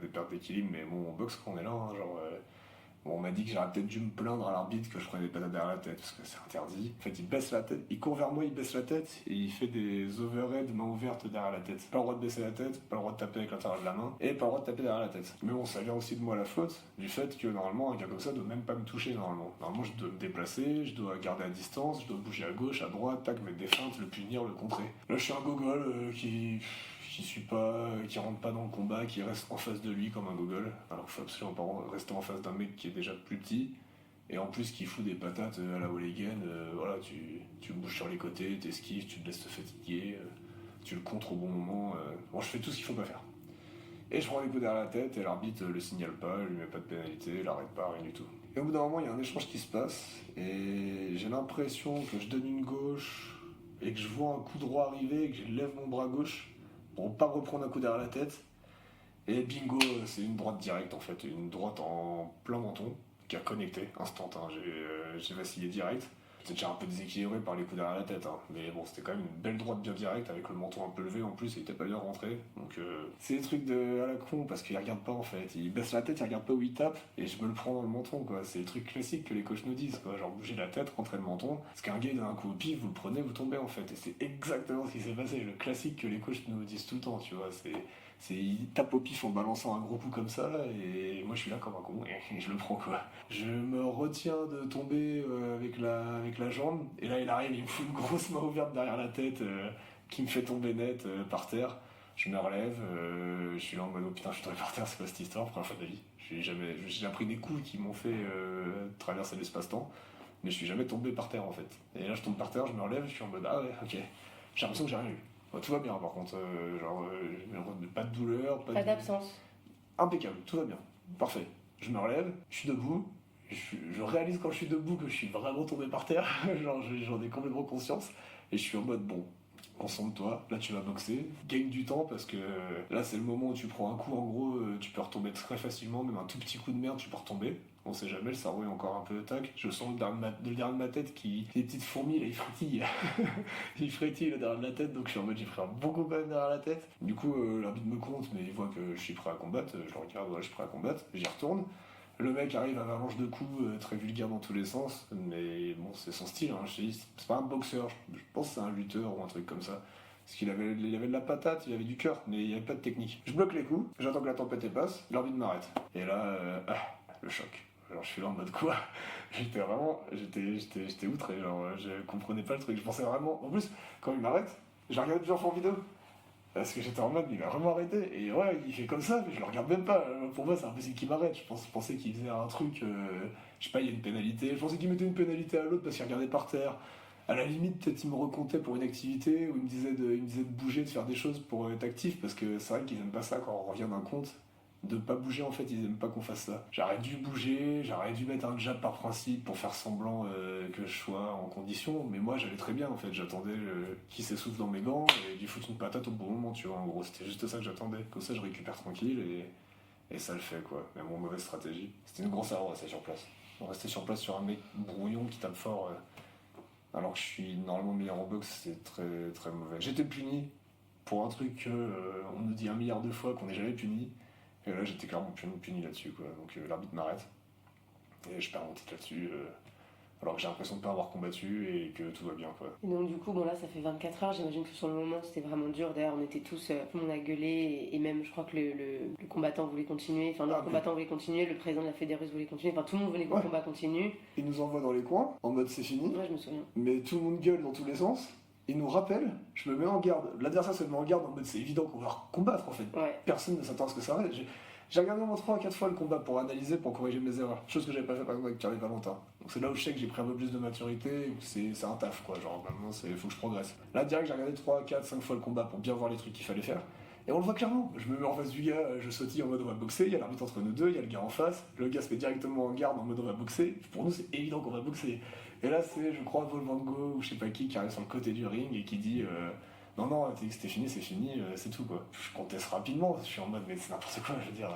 [SPEAKER 2] des pertes d'équilibre, mais bon, on boxe quand on est là. Hein, genre, bon, on m'a dit que j'aurais peut-être dû me plaindre à l'arbitre que je prenais des patates derrière la tête, parce que c'est interdit. En fait, il baisse la tête, il court vers moi, il baisse la tête, et il fait des overhead main ouverte derrière la tête. Pas le droit de baisser la tête, pas le droit de taper avec l'intérieur de la main, et pas le droit de taper derrière la tête. Mais bon, ça vient aussi de moi la faute, du fait que normalement, un gars comme ça doit même pas me toucher normalement. Normalement, je dois me déplacer, je dois garder à distance, je dois bouger à gauche, à droite, tac, mettre des feintes, le punir, le contrer. Là, je suis un gogol qui rentre pas dans le combat, qui reste en face de lui comme un gogol, alors qu'il faut absolument pas rester en face d'un mec qui est déjà plus petit, et en plus qui fout des patates à la Hooligan, voilà, tu bouges sur les côtés, t'esquives, tu te laisses te fatiguer, tu le contres au bon moment, bon, je fais tout ce qu'il faut pas faire. Et je prends des coups derrière la tête, et l'arbitre le signale pas, lui met pas de pénalité, il arrête pas, rien du tout. Et au bout d'un moment, il y a un échange qui se passe, et j'ai l'impression que je donne une gauche, et que je vois un coup droit arriver, et que je lève mon bras gauche, pour pas reprendre un coup derrière la tête. Et bingo, c'est une droite directe en fait, une droite en plein menton qui a connecté, instant. Hein. J'ai vacillé direct. J'étais déjà un peu déséquilibré par les coups derrière la tête, hein. Mais bon, c'était quand même une belle droite bien directe avec le menton un peu levé en plus, il était pas bien rentré. Donc c'est des trucs à la con parce qu'il regarde pas en fait. Il baisse la tête, il regarde pas où il tape et je me le prends dans le menton quoi. C'est les trucs classiques que les coachs nous disent quoi. Genre bouger la tête, rentrer le menton. Parce qu'un gars il donne un coup au pif, vous le prenez, vous tombez en fait. Et c'est exactement ce qui s'est passé. Le classique que les coachs nous disent tout le temps, tu vois. Il tape au pif en balançant un gros coup comme ça, et moi je suis là comme un con, et je le prends quoi. Je me retiens de tomber avec la jambe, et là il arrive, il me fout une grosse main ouverte derrière la tête, qui me fait tomber net par terre. Je me relève, je suis là en mode oh putain je suis tombé par terre, c'est quoi cette histoire, première fois de ma vie. J'ai déjà pris des coups qui m'ont fait traverser l'espace-temps, mais je suis jamais tombé par terre en fait. Et là je tombe par terre, je me relève, je suis en mode ah ouais ok, j'ai l'impression que j'ai rien eu. Bon, tout va bien par contre, pas de douleur,
[SPEAKER 3] pas d'absence.
[SPEAKER 2] Impeccable, tout va bien, parfait. Je me relève, je suis debout, je réalise quand je suis debout que je suis vraiment tombé par terre, j'en ai complètement conscience, et je suis en mode bon, concentre-toi, là tu vas boxer, gagne du temps parce que là c'est le moment où tu prends un coup en gros, tu peux retomber très facilement, même un tout petit coup de merde tu peux retomber. On sait jamais, le cerveau est encore un peu tac. Je sens le derrière de ma tête les petites fourmis là, ils frétillent. Ils frétillent le derrière de la tête, donc je suis en mode j'ai pris un bon coup quand même derrière la tête. Du coup, l'arbitre me compte, mais il voit que je suis prêt à combattre. Je le regarde, ouais, je suis prêt à combattre. J'y retourne. Le mec arrive à avalanche de coups, très vulgaire dans tous les sens, mais bon, c'est son style. Hein. Je dis, c'est pas un boxeur, je pense que c'est un lutteur ou un truc comme ça. Parce qu'il avait de la patate, il avait du cœur, mais il n'y avait pas de technique. Je bloque les coups, j'attends que la tempête passe, l'arbitre m'arrête. Et là, le choc. Genre, je suis là en mode quoi? J'étais outré, genre, je comprenais pas le truc. Je pensais vraiment. En plus, quand il m'arrête, je la regarde plusieurs fois en vidéo. Parce que j'étais en mode, il va vraiment arrêter. Et ouais, il fait comme ça, mais je le regarde même pas. Pour moi, c'est impossible qu'il m'arrête. Je pensais qu'il faisait un truc, je sais pas, il y a une pénalité. Je pensais qu'il mettait une pénalité à l'autre parce qu'il regardait par terre. À la limite, peut-être il me recomptait pour une activité, ou il me disait de bouger, de faire des choses pour être actif, parce que c'est vrai qu'ils aiment pas ça quand on revient d'un compte. De pas bouger, en fait, ils aiment pas qu'on fasse ça. J'aurais dû bouger, j'aurais dû mettre un jab par principe pour faire semblant que je sois en condition, mais moi j'allais très bien en fait, j'attendais qu'il s'essouffle dans mes gants et lui foutre une patate au bon moment, tu vois, en gros, c'était juste ça que j'attendais. Comme ça je récupère tranquille et ça le fait quoi. Mais bon, mauvaise stratégie. C'était une grosse erreur de rester sur place. On restait sur place sur un mec brouillon qui tape fort, alors que je suis normalement meilleur en boxe, c'est très très mauvais. J'étais puni pour un truc qu'on nous dit 1 milliard de fois qu'on n'est jamais puni. Et là, j'étais clairement puni là-dessus, quoi. Donc l'arbitre m'arrête et je perds mon titre là-dessus, alors que j'ai l'impression de ne pas avoir combattu et que tout va bien, quoi.
[SPEAKER 3] Et donc, du coup, bon, là, ça fait 24 heures. J'imagine que sur le moment, c'était vraiment dur. D'ailleurs, on était tous, tout le monde a gueulé. Et même, je crois que le combattant voulait continuer. Enfin, notre combattant voulait continuer. Le président de la Fédéreuse voulait continuer. Enfin, tout le monde voulait que le combat continue.
[SPEAKER 2] Il nous envoie dans les coins, en mode c'est fini.
[SPEAKER 3] Ouais, je me souviens.
[SPEAKER 2] Mais tout le monde gueule dans tous les sens. Il nous rappelle, je me mets en garde. L'adversaire se met en garde en mode c'est évident qu'on va combattre, en fait.
[SPEAKER 3] Ouais.
[SPEAKER 2] Personne ne s'attend à ce que ça arrête. J'ai regardé au moins 3 à 4 fois le combat pour analyser, pour corriger mes erreurs. Chose que j'avais pas fait par exemple avec Charlie Valentin. Donc c'est là où je sais que j'ai pris un peu plus de maturité, c'est un taf quoi, genre maintenant il faut que je progresse. Là direct j'ai regardé 3, 4, 5 fois le combat pour bien voir les trucs qu'il fallait faire. Et on le voit clairement, je me mets en face du gars, je sautille en mode on va boxer, il y a l'arbitre entre nous deux, il y a le gars en face, le gars se met directement en garde en mode on va boxer. Pour nous c'est évident qu'on va boxer. Et là c'est je crois Paul Van Gogh ou je sais pas qui arrive sur le côté du ring et qui dit non, t'as dit que c'était fini, c'est tout quoi. Je conteste rapidement, je suis en mode mais c'est n'importe quoi, je veux dire.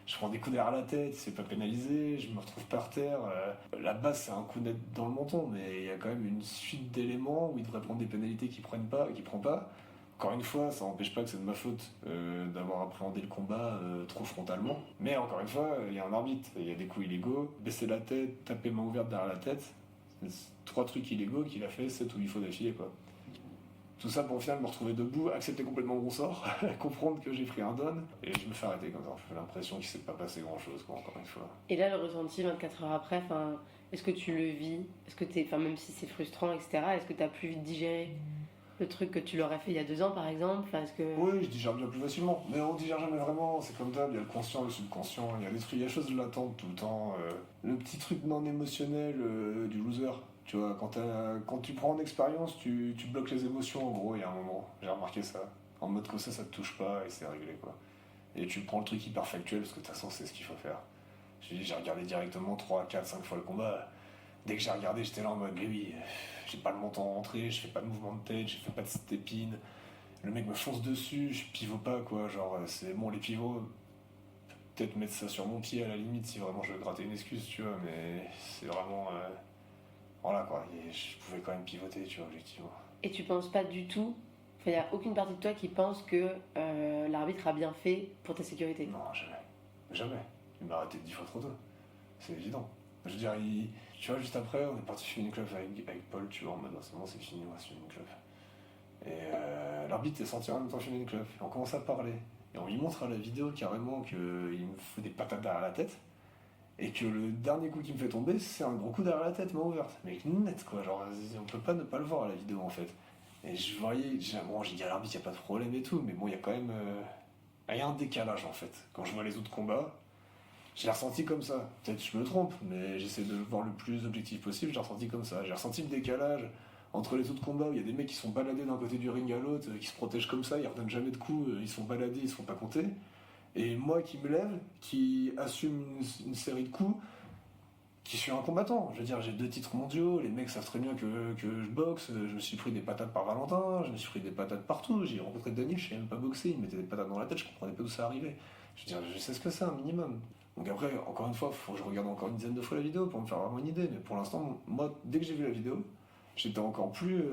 [SPEAKER 2] Je prends des coups derrière la tête, c'est pas pénalisé, je me retrouve par terre. La base, c'est un coup net dans le menton, mais il y a quand même une suite d'éléments où il devrait prendre des pénalités qu'il prend pas. Encore une fois, ça n'empêche pas que c'est de ma faute d'avoir appréhendé le combat trop frontalement. Mais encore une fois, il y a un arbitre, il y a des coups illégaux, baisser la tête, taper main ouverte derrière la tête, c'est 3 trucs illégaux qu'il a fait 7 ou 8 fois d'affilée quoi. Tout ça pour au final me retrouver debout, accepter complètement mon sort, comprendre que j'ai pris un down, et je me fais arrêter comme ça. J'ai l'impression qu'il s'est pas passé grand chose, quoi, encore une fois.
[SPEAKER 3] Et là, le ressenti 24 heures après, est-ce que tu le vis? Est-ce que même si c'est frustrant, etc., est-ce que tu as plus vite digéré le truc que tu l'aurais fait il y a 2 ans, par exemple?
[SPEAKER 2] Oui, je digère bien plus facilement, mais on digère jamais vraiment, c'est comme d'hab, il y a le conscient, le subconscient, il y a des trucs, il y a des choses latentes tout le temps. Le petit truc non émotionnel du loser. Tu vois, quand tu prends en expérience, tu bloques les émotions, en gros, il y a un moment. J'ai remarqué ça. En mode comme ça te touche pas et c'est réglé, quoi. Et tu prends le truc hyper factuel parce que de toute façon, c'est ce qu'il faut faire. J'ai regardé directement 3, 4, 5 fois le combat. Dès que j'ai regardé, j'étais là en mode, mais oui, j'ai pas le menton rentré, je fais pas de mouvement de tête, je fais pas de step-in. Le mec me fonce dessus, je pivot pas, quoi. Genre, c'est bon, les pivots, peut-être mettre ça sur mon pied à la limite si vraiment je veux gratter une excuse, tu vois, mais c'est vraiment. Voilà quoi, et je pouvais quand même pivoter, tu vois, objectivement.
[SPEAKER 3] Et tu penses pas du tout, il n'y a aucune partie de toi qui pense que l'arbitre a bien fait pour ta sécurité?
[SPEAKER 2] Non, jamais. Jamais. Il m'a arrêté 10 fois trop tôt. C'est évident. Je veux dire, tu vois, juste après, on est parti fumer une clope avec Paul, tu vois, en mode, c'est bon, c'est fini, on va se fumer une clope. Et l'arbitre est sorti en même temps fumer une clope. Et on commence à parler. Et on lui montre à la vidéo carrément qu'il me fout des patates derrière la tête. Et que le dernier coup qui me fait tomber, c'est un gros coup derrière la tête, main ouverte. Mais net, quoi. Genre, on peut pas ne pas le voir à la vidéo, en fait. Et je voyais, bon, j'ai dit à l'arbitre, il n'y a pas de problème et tout, mais bon, il y a quand même. Il y a un décalage, en fait. Quand je vois les autres combats, je l'ai ressenti comme ça. Peut-être que je me trompe, mais j'essaie de le voir le plus objectif possible, j'ai ressenti comme ça. J'ai ressenti le décalage entre les autres combats où il y a des mecs qui sont baladés d'un côté du ring à l'autre, qui se protègent comme ça, ils redonnent jamais de coups, ils sont baladés, ils se font pas compter. Et moi qui me lève, qui assume une série de coups, qui suis un combattant. Je veux dire, j'ai 2 titres mondiaux, les mecs savent très bien que je boxe, je me suis pris des patates par Valentin, je me suis pris des patates partout, j'ai rencontré Daniel, je sais même pas boxer, il me mettait des patates dans la tête, je comprenais pas d'où ça arrivait. Je veux dire, je sais ce que c'est un minimum. Donc après, encore une fois, faut que je regarde encore une dizaine de fois la vidéo pour me faire vraiment une idée, mais pour l'instant, moi, dès que j'ai vu la vidéo, j'étais encore plus...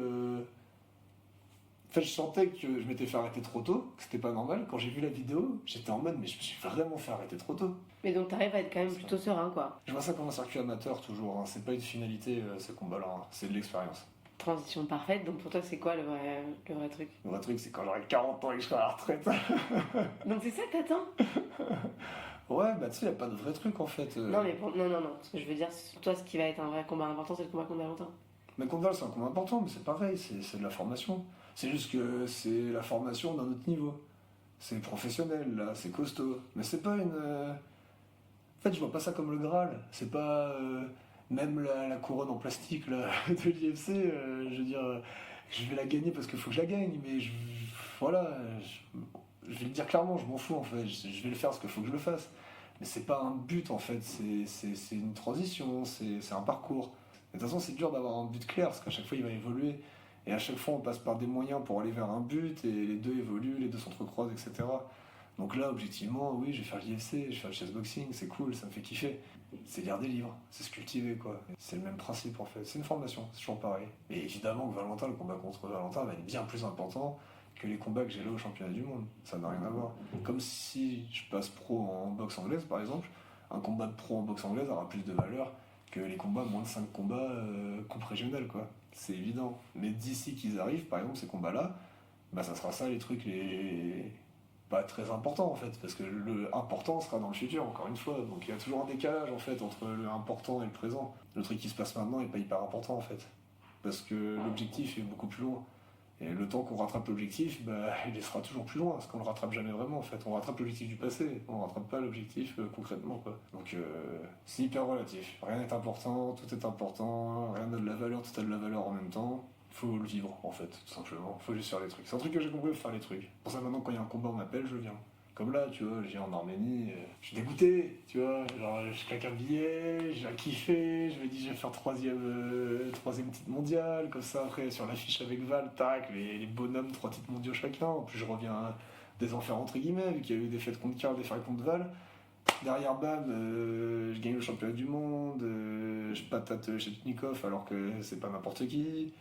[SPEAKER 2] En fait, je sentais que je m'étais fait arrêter trop tôt, que c'était pas normal. Quand j'ai vu la vidéo, j'étais en mode, mais je me suis vraiment fait arrêter trop tôt.
[SPEAKER 3] Mais donc t'arrives à être quand même plutôt serein, quoi.
[SPEAKER 2] Je vois ça comme un circuit amateur, toujours. Hein. C'est pas une finalité, ce combat-là. Hein. C'est de l'expérience.
[SPEAKER 3] Transition parfaite, donc pour toi, c'est quoi le vrai truc?
[SPEAKER 2] Le vrai truc, c'est quand j'aurai 40 ans et que je serai à la retraite.
[SPEAKER 3] Donc c'est ça que t'attends?
[SPEAKER 2] Ouais, bah tu sais, y a pas de vrai truc en fait.
[SPEAKER 3] Non, mais non. Ce que je veux dire, pour toi, ce qui va être un vrai combat important, c'est le combat contre Valentin.
[SPEAKER 2] Mais contre Val, c'est un combat important, mais c'est pareil, c'est de la formation. C'est juste que c'est la formation d'un autre niveau. C'est professionnel, là, c'est costaud. Mais c'est pas une. En fait, je vois pas ça comme le Graal. C'est pas. Même la couronne en plastique là, de l'IFC, je veux dire, je vais la gagner parce qu'il faut que je la gagne, mais voilà, je vais le dire clairement, je m'en fous en fait. Je vais le faire parce qu'il faut que je le fasse. Mais c'est pas un but en fait, c'est une transition, c'est un parcours. De toute façon, c'est dur d'avoir un but clair parce qu'à chaque fois il va évoluer. Et à chaque fois, on passe par des moyens pour aller vers un but et les deux évoluent, les deux s'entrecroisent, etc. Donc là, objectivement, oui, je vais faire l'IFC, je vais faire le chessboxing, c'est cool, ça me fait kiffer. C'est lire des livres, c'est se cultiver, quoi. C'est le même principe, en fait. C'est une formation, c'est toujours pareil. Et évidemment que Valentin, le combat contre Valentin va être bien plus important que les combats que j'ai là au championnat du monde. Ça n'a rien à voir. Comme si je passe pro en boxe anglaise, par exemple, un combat de pro en boxe anglaise aura plus de valeur que les combats, moins de 5 combats coupe régionale, quoi. C'est évident. Mais d'ici qu'ils arrivent, par exemple, ces combats-là, bah ça sera ça les trucs les pas très importants en fait, parce que le important sera dans le futur, encore une fois. Donc il y a toujours un décalage en fait entre le important et le présent. Le truc qui se passe maintenant est pas hyper important en fait, parce que l'objectif est beaucoup plus loin. Et le temps qu'on rattrape l'objectif, bah, il sera toujours plus loin, parce qu'on le rattrape jamais vraiment en fait. On rattrape l'objectif du passé, on rattrape pas l'objectif concrètement quoi. Donc c'est hyper relatif. Rien n'est important, tout est important, rien n'a de la valeur, tout a de la valeur en même temps. Faut le vivre en fait, tout simplement. Faut juste faire les trucs. C'est un truc que j'ai compris, faire les trucs. Pour ça maintenant quand il y a un combat on m'appelle, je viens. Comme là, tu vois, j'ai en Arménie, je suis dégoûté, tu vois, genre je claque un billet, j'ai kiffé, je me dis je vais faire troisième titre mondial, comme ça après sur l'affiche avec Val, tac, les bonhommes, 3 titres mondiaux chacun, en plus je reviens des enfers entre guillemets, vu qu'il y a eu des fêtes contre Karl, des fêtes contre Val. Derrière bam, je gagne le championnat du monde, je patate Chetnikov alors que c'est pas n'importe qui.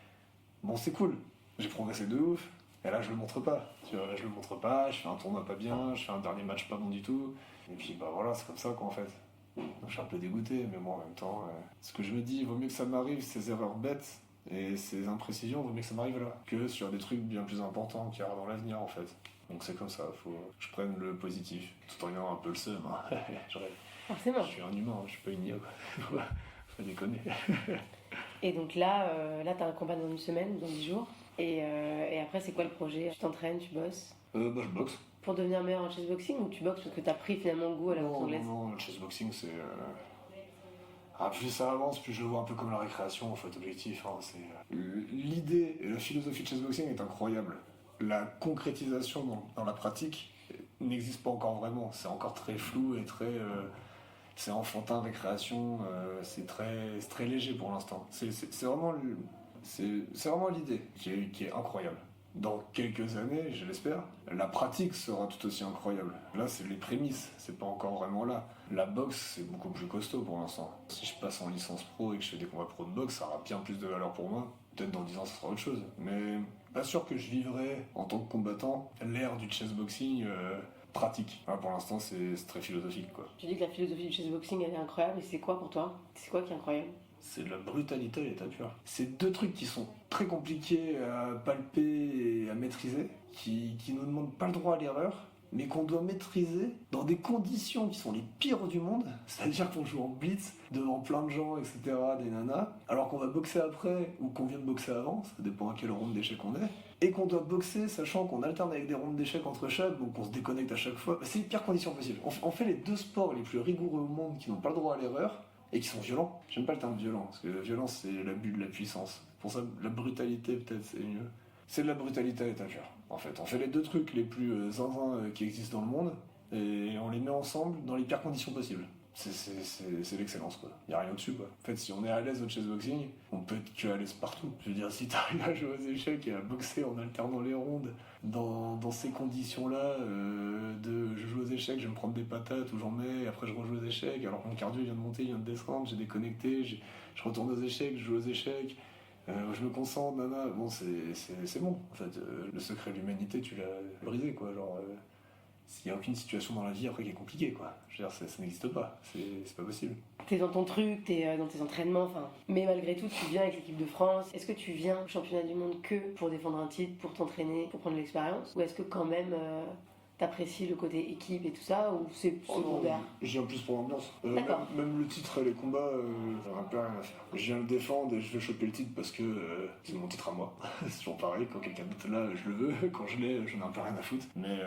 [SPEAKER 2] Bon c'est cool, j'ai progressé de ouf. Et là, je le montre pas. Tu vois, je le montre pas, je fais un tournoi pas bien, je fais un dernier match pas bon du tout. Et puis, bah voilà, c'est comme ça quoi en fait. Donc, je suis un peu dégoûté, mais bon, en même temps, ce que je me dis, il vaut mieux que ça m'arrive, ces erreurs bêtes et ces imprécisions, il vaut mieux que ça m'arrive là, que sur des trucs bien plus importants qu'il y aura dans l'avenir en fait. Donc, c'est comme ça, faut que je prenne le positif, tout en ayant un peu le seum. Hein.
[SPEAKER 3] Forcément.
[SPEAKER 2] Je suis un humain, je suis pas une IA quoi. Faut déconner.
[SPEAKER 3] Et donc là t'as un combat dans une semaine, dans 10 jours. Et après, c'est quoi le projet? Tu t'entraînes, tu bosses?
[SPEAKER 2] Bah, je boxe.
[SPEAKER 3] Pour devenir meilleur en chessboxing ou tu boxes parce que t'as pris finalement goût à la boxe anglaise?
[SPEAKER 2] Non, le chessboxing c'est. Plus ça avance, plus je le vois un peu comme la récréation en fait, objectif. Hein, l'idée et la philosophie de chessboxing est incroyable. La concrétisation dans la pratique n'existe pas encore vraiment. C'est encore très flou et très. C'est enfantin, récréation, c'est très léger pour l'instant. C'est vraiment l'idée qui est incroyable. Dans quelques années, je l'espère, la pratique sera tout aussi incroyable. Là, c'est les prémices, c'est pas encore vraiment là. La boxe, c'est beaucoup plus costaud pour l'instant. Si je passe en licence pro et que je fais des combats pro de boxe, ça aura bien plus de valeur pour moi. Peut-être dans 10 ans, ça sera autre chose. Mais pas sûr que je vivrai, en tant que combattant, l'ère du chessboxing pratique. Pour l'instant, c'est très philosophique, quoi.
[SPEAKER 3] Tu dis que la philosophie du chessboxing, elle est incroyable, et c'est quoi pour toi? C'est quoi qui est incroyable?
[SPEAKER 2] C'est de la brutalité à l'état pur. C'est deux trucs qui sont très compliqués à palper et à maîtriser, qui nous demandent pas le droit à l'erreur, mais qu'on doit maîtriser dans des conditions qui sont les pires du monde, c'est-à-dire qu'on joue en blitz devant plein de gens, etc., des nanas, alors qu'on va boxer après ou qu'on vient de boxer avant, ça dépend à quelle ronde d'échecs on est, et qu'on doit boxer sachant qu'on alterne avec des rondes d'échecs entre chaque, donc on se déconnecte à chaque fois. C'est les pires conditions possibles. On fait les deux sports les plus rigoureux au monde qui n'ont pas le droit à l'erreur, et qui sont violents. J'aime pas le terme violent, parce que la violence c'est l'abus de la puissance. Pour ça, la brutalité peut-être c'est mieux. C'est de la brutalité à l'état pur. En fait, on fait les deux trucs les plus zinzins qui existent dans le monde, et on les met ensemble dans les pires conditions possibles. C'est l'excellence quoi. Y a rien au-dessus quoi. En fait, si on est à l'aise au chessboxing, on peut être que à l'aise partout. Je veux dire, si t'arrives à jouer aux échecs et à boxer en alternant les rondes dans ces conditions-là, de je joue aux échecs, je vais me prendre des patates ou j'en mets, et après je rejoue aux échecs, alors que mon cardio vient de monter, il vient de descendre, j'ai déconnecté, je retourne aux échecs, je joue aux échecs. Je me concentre, nana, bon c'est bon. En fait, le secret de l'humanité, tu l'as brisé quoi. Genre, s'il n'y a aucune situation dans la vie après qui est compliquée quoi. Je veux dire, ça n'existe pas, c'est pas possible.
[SPEAKER 3] T'es dans ton truc, t'es dans tes entraînements, enfin. Mais malgré tout, tu viens avec l'équipe de France. Est-ce que tu viens au championnat du monde que pour défendre un titre, pour t'entraîner, pour prendre l'expérience? Ou est-ce que quand même t'apprécies le côté équipe et tout ça, ou c'est
[SPEAKER 2] Oh non,
[SPEAKER 3] secondaire?
[SPEAKER 2] je viens plus pour l'ambiance.
[SPEAKER 3] D'accord.
[SPEAKER 2] Même le titre et les combats, j'en ai plus rien à faire. Je viens le défendre et je vais choper le titre parce que c'est mon titre à moi. C'est toujours pareil, quand quelqu'un d'autre est là, je le veux. Quand je l'ai, j'en ai un peu rien à foutre. Mais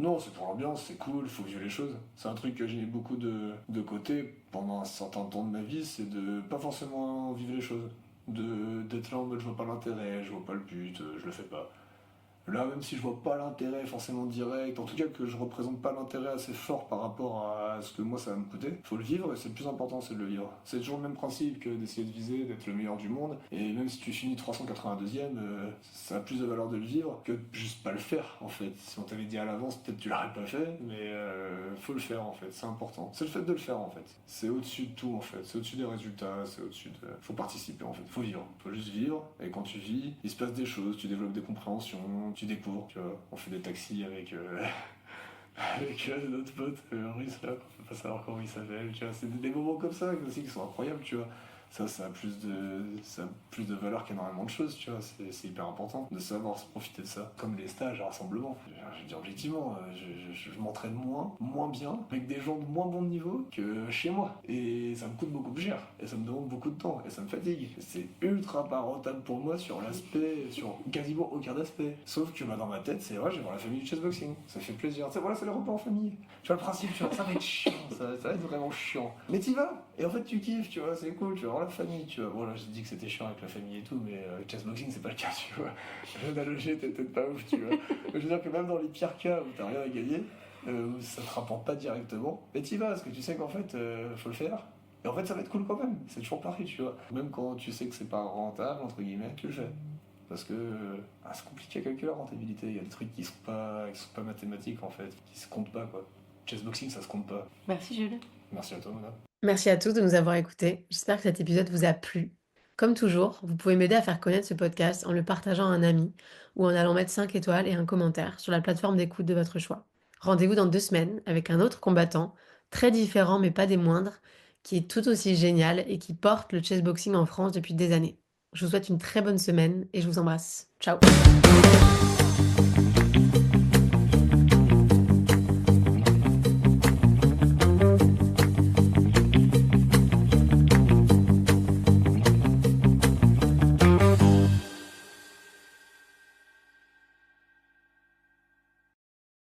[SPEAKER 2] non, c'est pour l'ambiance, c'est cool, faut vivre les choses. C'est un truc que j'ai mis beaucoup de côté pendant un certain temps de ma vie, c'est de pas forcément vivre les choses. D'être là en mode je vois pas l'intérêt, je vois pas le but, je le fais pas. Là, même si je vois pas l'intérêt forcément direct, en tout cas que je représente pas l'intérêt assez fort par rapport à ce que moi ça va me coûter, faut le vivre et c'est le plus important, c'est de le vivre. C'est toujours le même principe que d'essayer de viser, d'être le meilleur du monde, et même si tu finis 382e, ça a plus de valeur de le vivre que de juste pas le faire en fait. Si on t'avait dit à l'avance, peut-être tu l'aurais pas fait, mais faut le faire en fait, c'est important. C'est le fait de le faire en fait. C'est au-dessus de tout en fait, c'est au-dessus des résultats, c'est au-dessus de. Faut participer en fait, faut vivre, faut juste vivre, et quand tu vis, il se passe des choses, tu développes des compréhensions, tu découvres, tu vois. On fait des taxis avec, avec notre pote russe là, on peut pas savoir comment il s'appelle, tu vois. C'est des moments comme ça aussi qui sont incroyables, tu vois. Ça a plus de valeur qu'énormément de choses, tu vois. C'est hyper important de savoir se profiter de ça. Comme les stages, les rassemblements. Je dis objectivement, je m'entraîne moins bien, avec des gens de moins bon niveau que chez moi. Et ça me coûte beaucoup plus cher. Et ça me demande beaucoup de temps. Et ça me fatigue. C'est ultra pas rentable pour moi sur l'aspect, sur quasiment aucun aspect. Sauf que dans ma tête, c'est vrai, je vais voir la famille du chessboxing. Ça fait plaisir. Tu sais, voilà, c'est les repas en famille. Tu vois le principe, tu vois, ça va être chiant. Ça va être vraiment chiant. Mais t'y vas. Et en fait, tu kiffes, tu vois, c'est cool, tu vas voir la famille, tu vois. Bon, là, j'ai dit que c'était chiant avec la famille et tout, mais chessboxing, c'est pas le cas, tu vois. L'analogie était peut-être pas ouf, tu vois. Je veux dire que même dans les pires cas où t'as rien à gagner, où ça te rapporte pas directement, mais t'y vas, parce que tu sais qu'en fait, faut le faire. Et en fait, ça va être cool quand même, c'est toujours pareil, tu vois. Même quand tu sais que c'est pas rentable, entre guillemets, tu le fais. Parce que c'est compliqué à calculer la rentabilité, il y a des trucs qui sont pas mathématiques, en fait, qui se comptent pas, quoi. Chessboxing, ça se compte pas.
[SPEAKER 3] Merci Jules.
[SPEAKER 2] Merci à toi, Mona.
[SPEAKER 1] Merci à tous de nous avoir écoutés. J'espère que cet épisode vous a plu. Comme toujours, vous pouvez m'aider à faire connaître ce podcast en le partageant à un ami ou en allant mettre 5 étoiles et un commentaire sur la plateforme d'écoute de votre choix. Rendez-vous dans 2 semaines avec un autre combattant, très différent mais pas des moindres, qui est tout aussi génial et qui porte le chessboxing en France depuis des années. Je vous souhaite une très bonne semaine et je vous embrasse. Ciao!